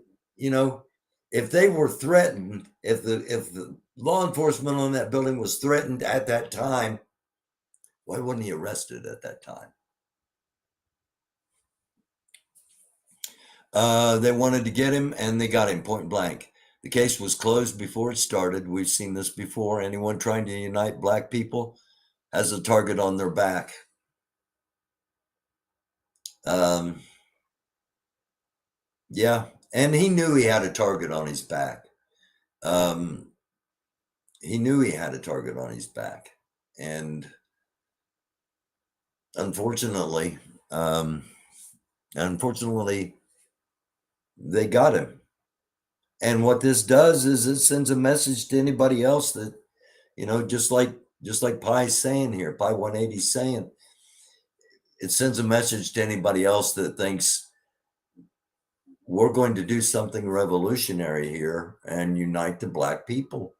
Speaker 1: if they were threatened, if the law enforcement on that building was threatened at that time, why wasn't he arrested at that time? They wanted to get him and they got him point blank. The case was closed before it started. We've seen this before. Anyone trying to unite black people has a target on their back. Yeah, and he knew he had a target on his back. He knew he had a target on his back. And unfortunately, they got him. And what this does is it sends a message to anybody else that, just like Pi's saying here, Pi 180 is saying, it sends a message to anybody else that thinks we're going to do something revolutionary here and unite the black people.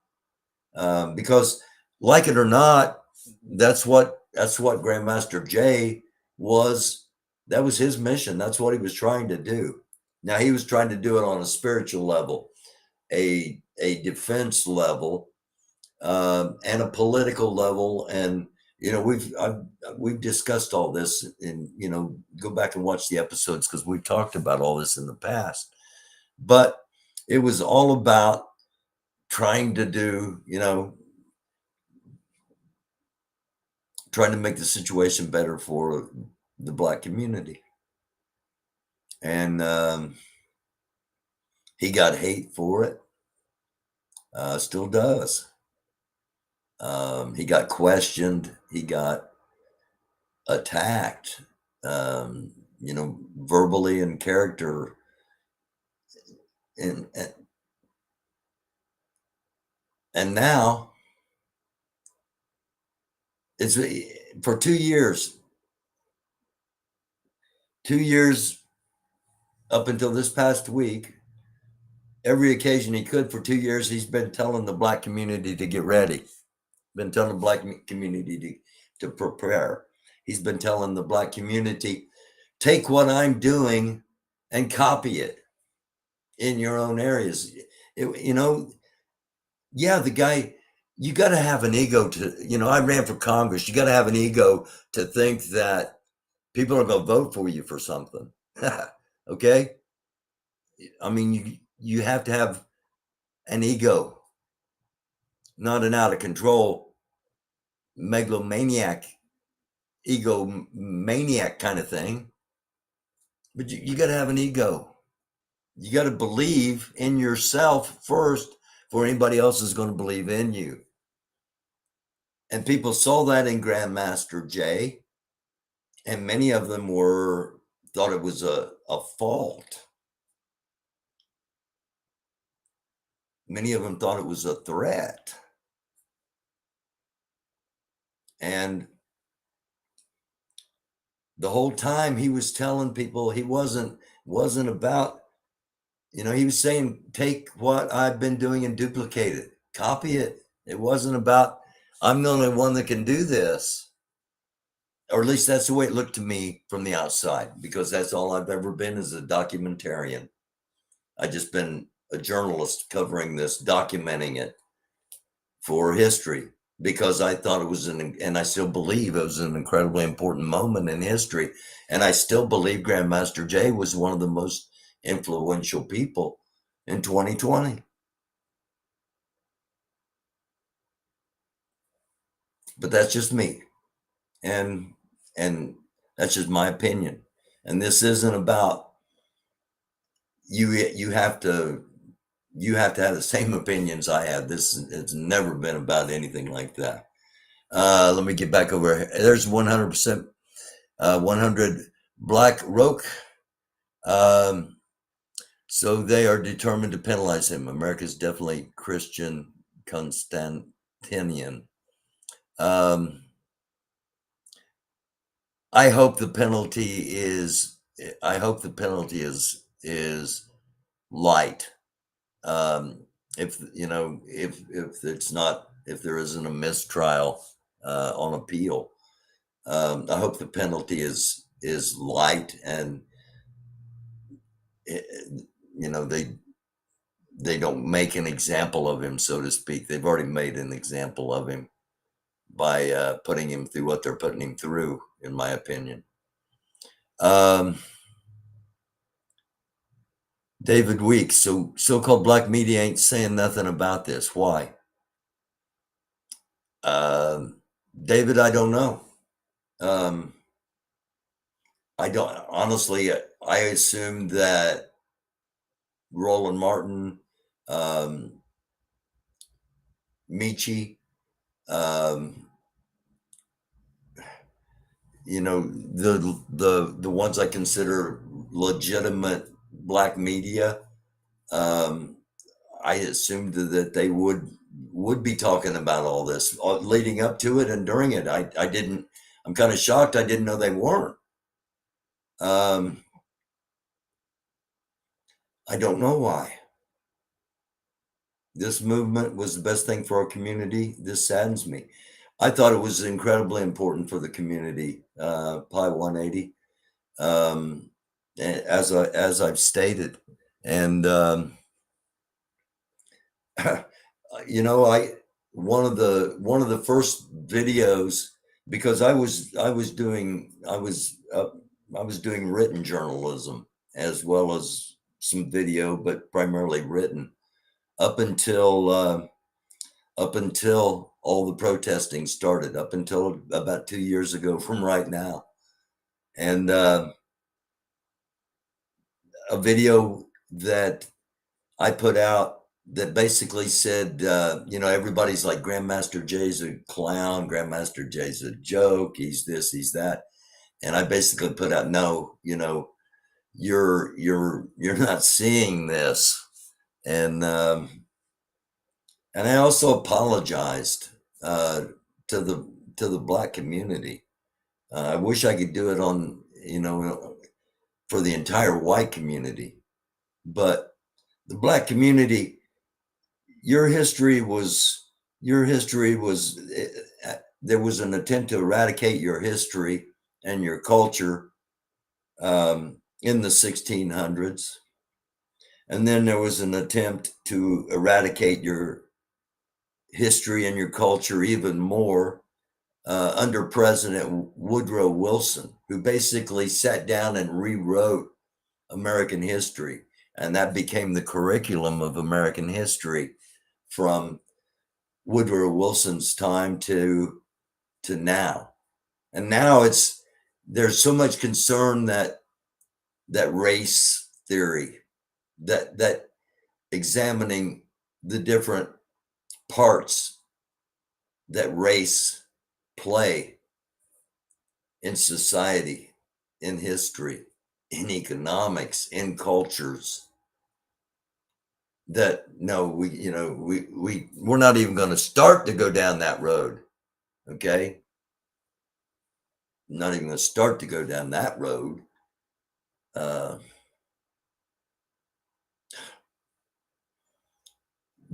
Speaker 1: Because like it or not, that's what Grandmaster Jay was. That was his mission. That's what he was trying to do. Now he was trying to do it on a spiritual level, a defense level, and a political level. And we've discussed all this, and go back and watch the episodes because we've talked about all this in the past. But it was all about trying to do, trying to make the situation better for the black community. And he got hate for it. Still does. He got questioned. He got attacked, verbally and character. And now it's for 2 years. 2 years up until this past week, every occasion he could for 2 years, he's been telling the black community to get ready. Been telling the black community to prepare. He's been telling the black community, take what I'm doing and copy it in your own areas. The guy, you got to have an ego to, I ran for Congress. You got to have an ego to think that people are going to vote for you for something. Okay. I mean, you have to have an ego, not an out of control megalomaniac, egomaniac kind of thing. But you got to have an ego. You got to believe in yourself first before anybody else is going to believe in you. And people saw that in Grandmaster Jay, and many of them thought it was a fault. Many of them thought it was a threat. And the whole time he was telling people he wasn't about, he was saying, take what I've been doing and duplicate it, copy it. It wasn't about I'm the only one that can do this. Or at least that's the way it looked to me from the outside, because that's all I've ever been, is a documentarian. I just been a journalist covering this, documenting it for history, because I thought it was and I still believe it was an incredibly important moment in history. And I still believe Grandmaster Jay was one of the most influential people in 2020. But that's just me. And that's just my opinion. And this isn't about you have to have the same opinions I have. This it's never been about anything like that. Let me get back over here. There's 100%, 100 Black Roke. So they are determined to penalize him. America's definitely Christian Constantinian. I hope the penalty is. I hope the penalty is light. If you know, if it's not, if there isn't a mistrial on appeal, I hope the penalty is light, and you know, they don't make an example of him, so to speak. They've already made an example of him by putting him through what they're putting him through, in my opinion. David Weeks. So-called black media ain't saying nothing about this. Why? David, I don't know. I don't honestly. I assumed that Roland Martin, Michi, you know, the ones I consider legitimate black media. I assumed that they would be talking about all this leading up to it and during it. I didn't. I'm kind of shocked. I didn't know they weren't. I don't know why. This movement was the best thing for our community. This saddens me. I thought it was incredibly important for the community. Pi 180, as I've stated, and you know, one of the first videos, because I was doing written journalism as well as some video, but primarily written, up until all the protesting started, up until about 2 years ago from right now. And a video that I put out that basically said, you know, everybody's like, Grandmaster Jay's a clown, Grandmaster Jay's a joke, he's this, he's that. And I basically put out, no, you know, you're not seeing this. And I also apologized to the black community. I wish I could do it on, you know, for the entire white community, but the black community, your history was there was an attempt to eradicate your history and your culture in the 1600s, and then there was an attempt to eradicate your history and your culture even more under President Woodrow Wilson, who basically sat down and rewrote American history, and that became the curriculum of American history from Woodrow Wilson's time to now. And now there's so much concern that race theory, that examining the different parts that race play in society, in history, in economics, in cultures, that no, we're not even going to start to go down that road. Okay, not even going to start to go down that road.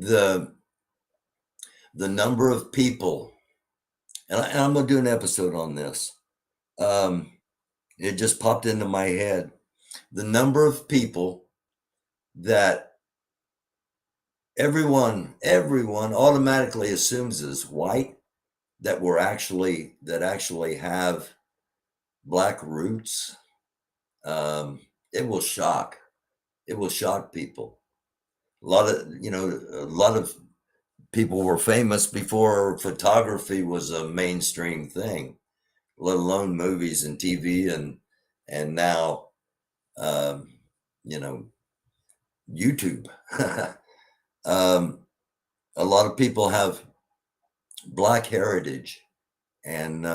Speaker 1: The number of people and I'm going to do an episode on this. It just popped into my head. The number of people that everyone automatically assumes is white that actually have black roots. It will shock people. A lot of people were famous before photography was a mainstream thing, let alone movies and TV and now YouTube. A lot of people have black heritage, and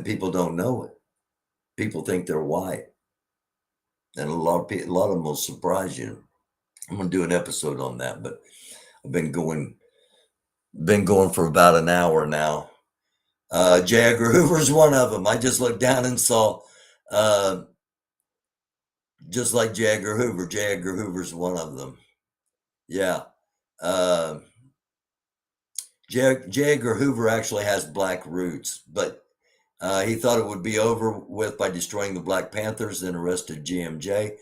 Speaker 1: people don't know it. People think they're white, and a lot of them will surprise you. I'm gonna do an episode on that, but I've been going for about an hour now. J. Edgar Hoover's one of them. I just looked down and saw, just like J. Edgar Hoover's one of them. Yeah. J. Edgar Hoover actually has black roots, but he thought it would be over with by destroying the Black Panthers, then arrested GMJ.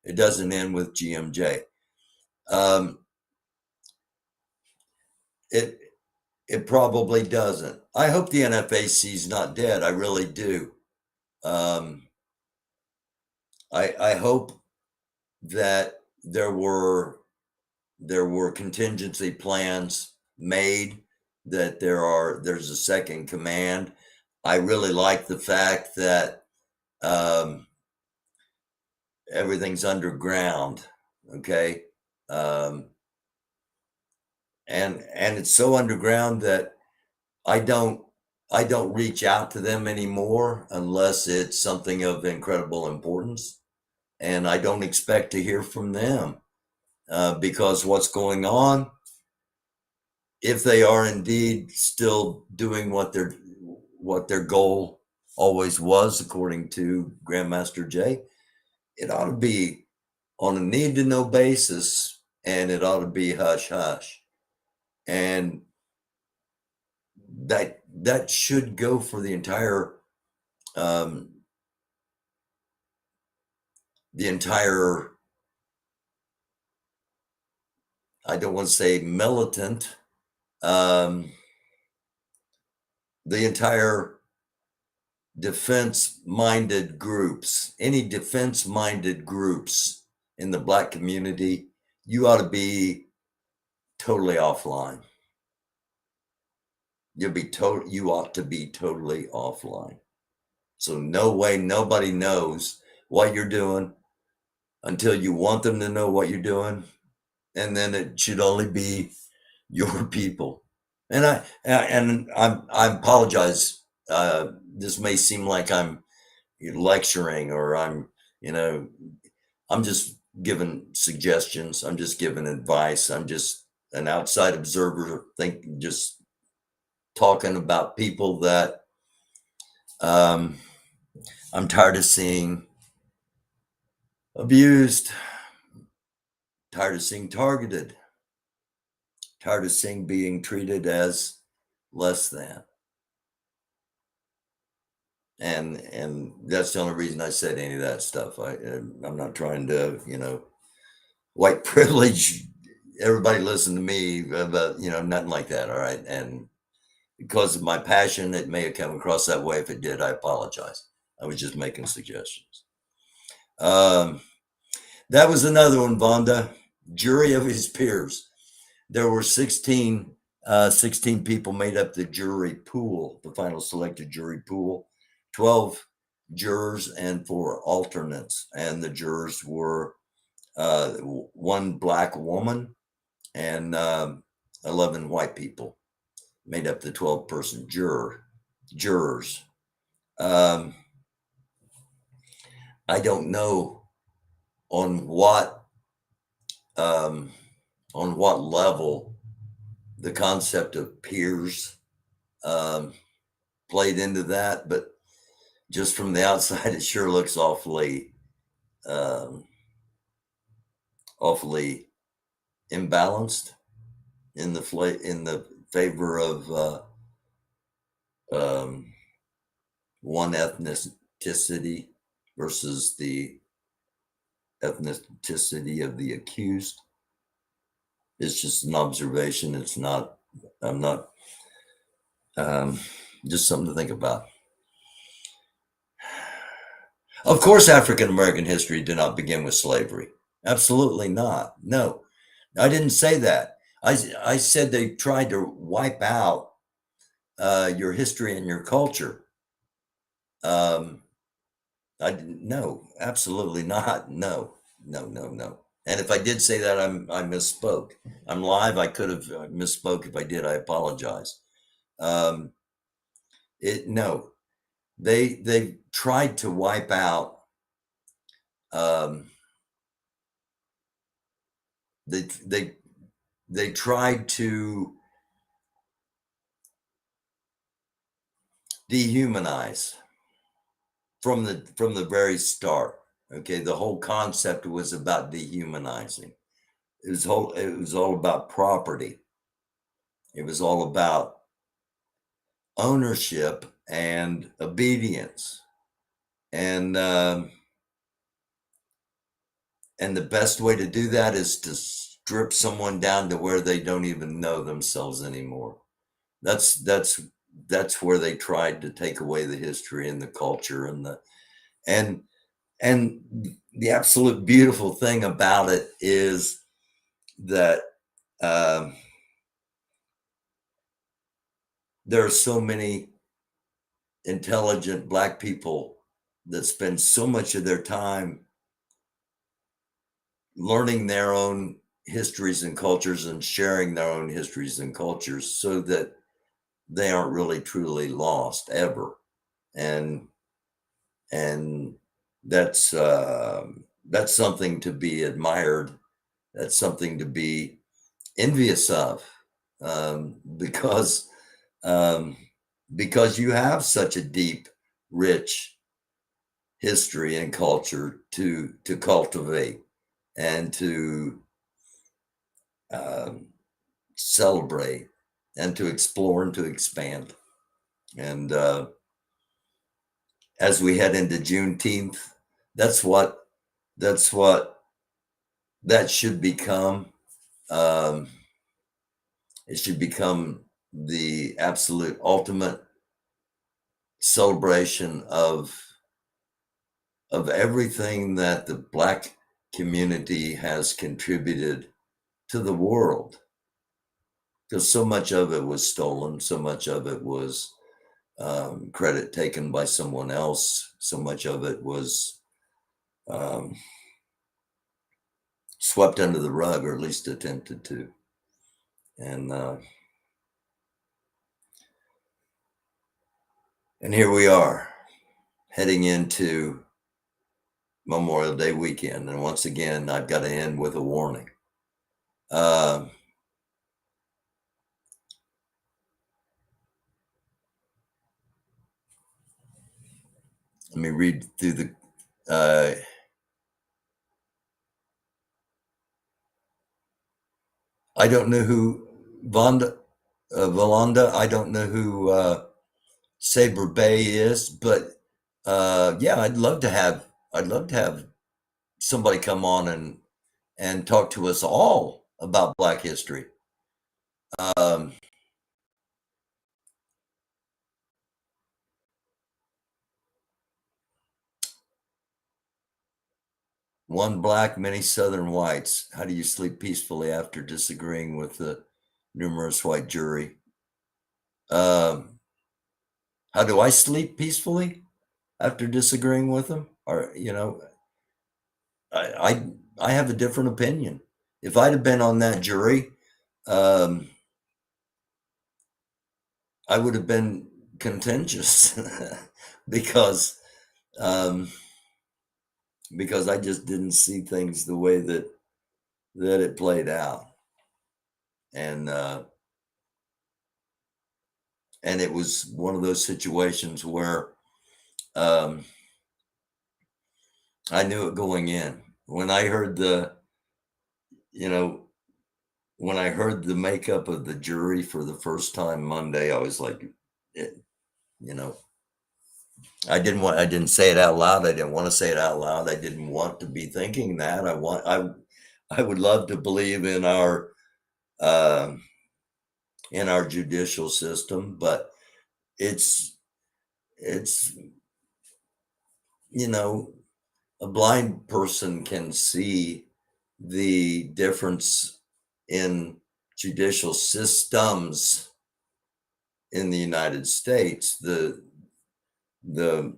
Speaker 1: It doesn't end with GMJ. It probably doesn't. I hope the NFAC is not dead. I really do. I hope that there were contingency plans made, that there's a second command. I really like the fact that everything's underground. Okay. And it's so underground that I don't reach out to them anymore unless it's something of incredible importance, and I don't expect to hear from them because what's going on, if they are indeed still doing what their goal always was, according to Grandmaster Jay, it ought to be on a need to know basis, and it ought to be hush hush. And that should go for the entire I don't want to say militant, the entire defense-minded groups, any defense-minded groups in the Black community, you ought to be totally offline. You ought to be totally offline. So no way, nobody knows what you're doing until you want them to know what you're doing. And then it should only be your people. And I apologize. This may seem like I'm lecturing, or I'm just giving suggestions. I'm just giving advice. I'm just an outside observer, just talking about people that I'm tired of seeing abused, tired of seeing targeted, tired of seeing being treated as less than. And that's the only reason I said any of that stuff. I'm not trying to, white privilege everybody listen to me, but nothing like that. All right. And because of my passion, it may have come across that way. If it did, I apologize. I was just making suggestions. That was another one, Vonda. Jury of his peers. There were 16 people made up the jury pool, the final selected jury pool, 12 jurors and 4 alternates. And the jurors were 1 black woman and 11 white people made up the 12-person jurors. I don't know on what level the concept of peers played into that, but just from the outside, it sure looks awfully imbalanced in the favor of one ethnicity versus the ethnicity of the accused. It's just an observation. It's not, I'm not, just something to think about. Of course, African American history did not begin with slavery. Absolutely not. No, I didn't say that. I said they tried to wipe out your history and your culture. I didn't. No, absolutely not. No, no, no, no. And if I did say that, I misspoke. I'm live. I could have misspoke. If I did, I apologize. Um, no, they tried to wipe out. They tried to dehumanize from the very start. Okay, the whole concept was about dehumanizing. It was all about property. It was all about ownership and obedience, and the best way to do that is to strip someone down to where they don't even know themselves anymore. That's where they tried to take away the history and the culture and and the absolute beautiful thing about it is that there are so many intelligent Black people that spend so much of their time learning their own histories and cultures and sharing their own histories and cultures so that they aren't really truly lost ever. And that's something to be admired. That's something to be envious of, because you have such a deep, rich history and culture to cultivate and to celebrate and to explore and to expand. And as we head into Juneteenth, that's what that should become. It should become the absolute ultimate celebration of everything that the Black community has contributed to the world, because so much of it was stolen, so much of it was credit taken by someone else, so much of it was swept under the rug, or at least attempted to. And here we are heading into Memorial Day weekend, and once again I've got to end with a warning. Let me read through the I don't know who Valanda. I don't know who Saber Bay is, but yeah, I'd love to have somebody come on and talk to us all about Black history. One black, many Southern whites. How do you sleep peacefully after disagreeing with the numerous white jury? How do I sleep peacefully after disagreeing with them? Or, I have a different opinion. If I'd have been on that jury, I would have been contentious because I just didn't see things the way that it played out. And it was one of those situations where I knew it going in. When I heard when I heard the makeup of the jury for the first time Monday, I was like, You know, I didn't say it out loud. I didn't want to say it out loud. I didn't want to be thinking that. I would love to believe uh, in our judicial system, but it's you know, a blind person can see the difference in judicial systems in the United States. The the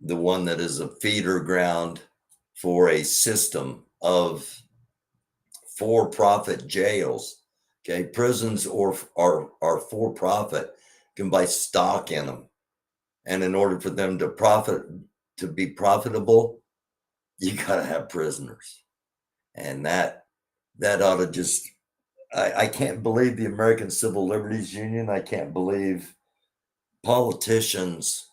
Speaker 1: one that is a feeder ground for a system of for-profit jails. Okay, prisons are for profit, can buy stock in them, and in order for them to be profitable, you got to have prisoners, and that ought to just. I can't believe the American Civil Liberties Union. I can't believe politicians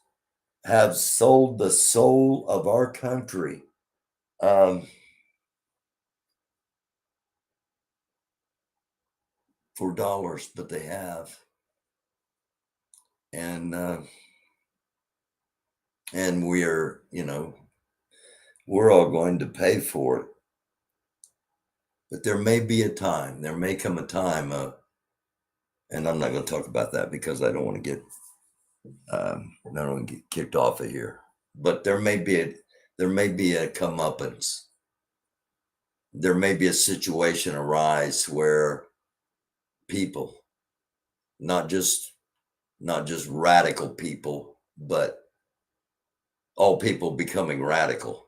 Speaker 1: have sold the soul of our country. For dollars, but they have, and we're we're all going to pay for it. But there may be a time, there may come a time, and I'm not going to talk about that because I don't want to get I don't want to get kicked off of here. But there may be a comeuppance. There may be a situation arise where people, not just radical people, but all people becoming radical,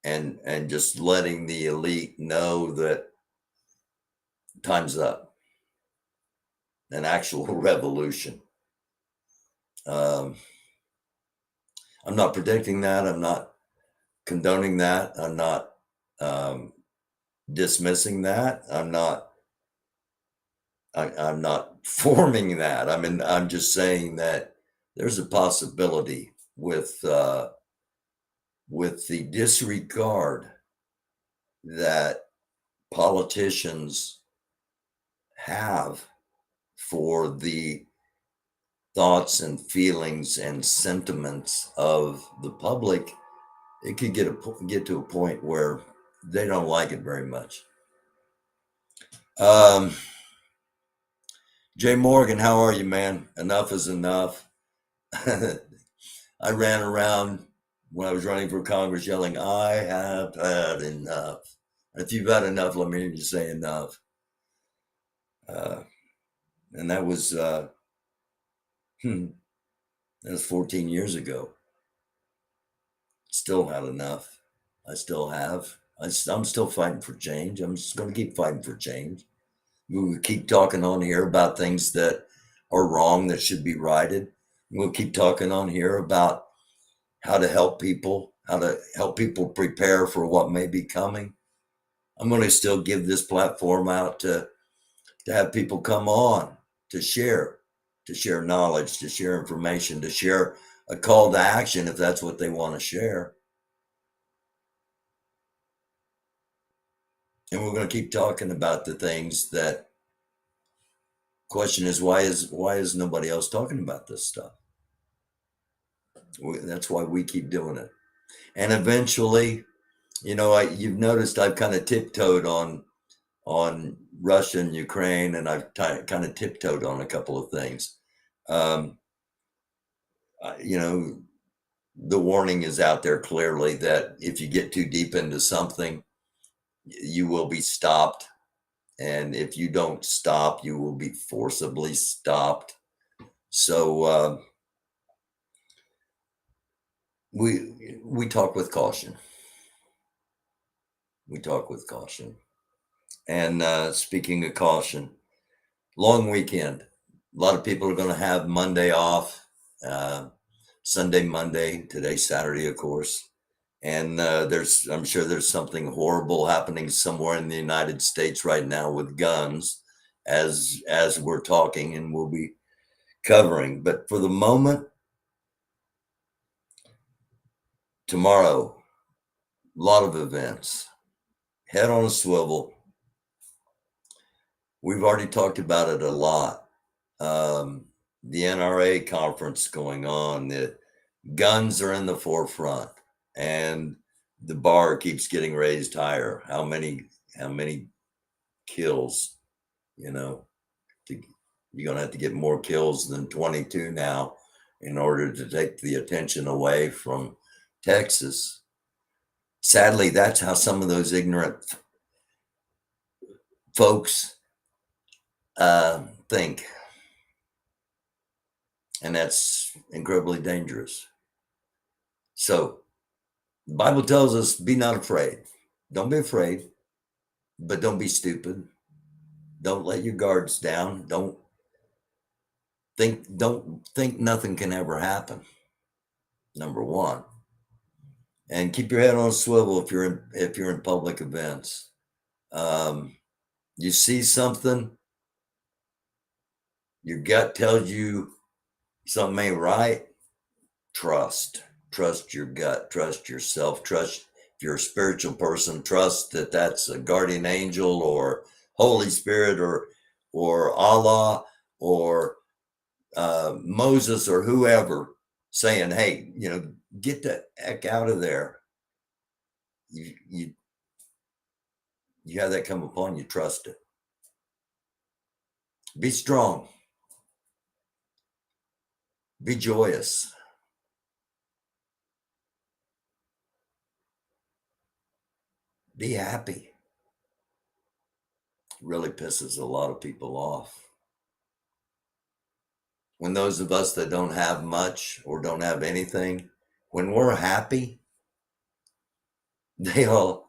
Speaker 1: and just letting the elite know that time's up, an actual revolution. I'm not predicting that. I'm not condoning that. I'm not dismissing that. I'm not forming that. I mean, I'm just saying that there's a possibility with the disregard that politicians have for the thoughts and feelings and sentiments of the public. It could get to a point where they don't like it very much. Jay Morgan, how are you, man? Enough is enough. I ran around when I was running for Congress yelling, I have had enough. And if you've had enough, let me hear you say enough. And that was 14 years ago. Still had enough. I still have. I'm still fighting for change. I'm just going to keep fighting for change. We'll keep talking on here about things that are wrong that should be righted. We'll keep talking on here about how to help people prepare for what may be coming. I'm going to still give this platform out to have people come on to share knowledge, to share information, to share a call to action if that's what they want to share. And we're going to keep talking about the things that question is why is nobody else talking about this stuff? That's why we keep doing it. And eventually, you've noticed I've kind of tiptoed on Russia and Ukraine, and I've kind of tiptoed on a couple of things. The warning is out there clearly that if you get too deep into something, you will be stopped. And if you don't stop, you will be forcibly stopped. So we talk with caution. We talk with caution. And speaking of caution, long weekend. A lot of people are going to have Monday off. Sunday, Monday, today, Saturday, of course. And I'm sure there's something horrible happening somewhere in the United States right now with guns as we're talking, and we'll be covering. But for the moment, tomorrow, a lot of events. Head on a swivel. We've already talked about it a lot. the NRA conference going on. The guns are in the forefront, and the bar keeps getting raised higher. How many kills? You know, you're going to have to get more kills than 22 now in order to take the attention away from Texas. Sadly, that's how some of those ignorant folks think. And that's incredibly dangerous. So the Bible tells us, be not afraid. Don't be afraid, but don't be stupid. Don't let your guards down. Don't think nothing can ever happen. Number one. And keep your head on a swivel if you're in public events. You see something, your gut tells you something ain't right. Trust your gut, trust yourself, trust if you're a spiritual person, trust that that's a guardian angel or Holy Spirit or Allah or Moses or whoever saying, hey, get the heck out of there. You have that come upon you, trust it. Be strong. Be joyous. Be happy. It really pisses a lot of people off. When those of us that don't have much or don't have anything, when we're happy, they have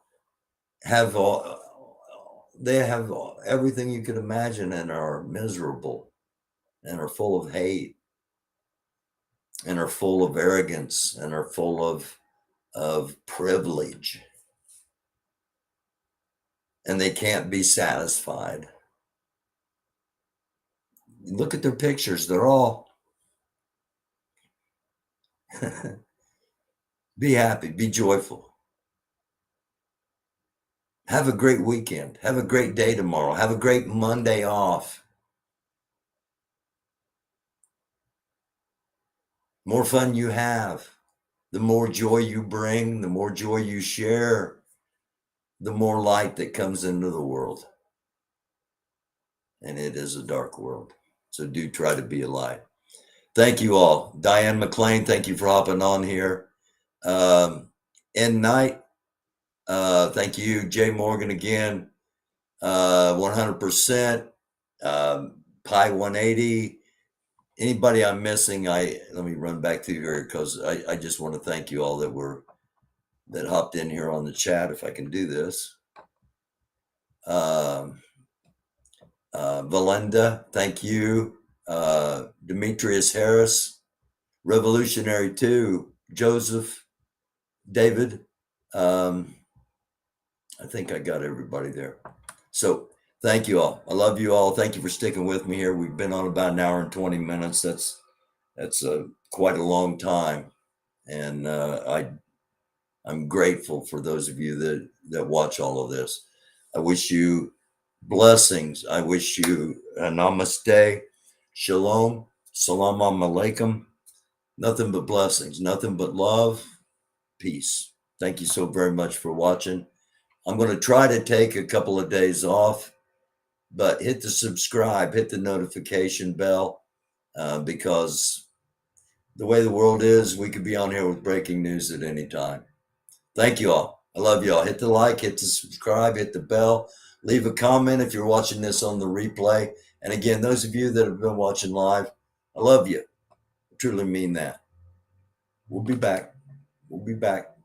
Speaker 1: everything you could imagine and are miserable and are full of hate and are full of arrogance and are full of privilege. And they can't be satisfied. Look at their pictures. They're all be happy, be joyful. Have a great weekend. Have a great day tomorrow. Have a great Monday off. More fun you have, the more joy you bring, the more joy you share, the more light that comes into the world. And it is a dark world. So do try to be a light. Thank you all. Diane McLean, thank you for hopping on here. End night. Thank you. Jay Morgan again. 100%. Pi 180. Anybody I'm missing, let me run back through here because I just want to thank you all that hopped in here on the chat, if I can do this. Valinda, thank you. Demetrius Harris, Revolutionary 2, Joseph, David. I think I got everybody there. So thank you all. I love you all. Thank you for sticking with me here. We've been on about an hour and 20 minutes. That's quite a long time. And I'm grateful for those of you that watch all of this. I wish you blessings. I wish you a namaste, shalom, salam alaikum. Nothing but blessings, nothing but love, peace. Thank you so very much for watching. I'm going to try to take a couple of days off, but hit the subscribe, hit the notification bell, because the way the world is, we could be on here with breaking news at any time. Thank you all. I love you all. Hit the like, hit the subscribe, hit the bell, leave a comment if you're watching this on the replay. And again, those of you that have been watching live, I love you. I truly mean that. We'll be back. We'll be back.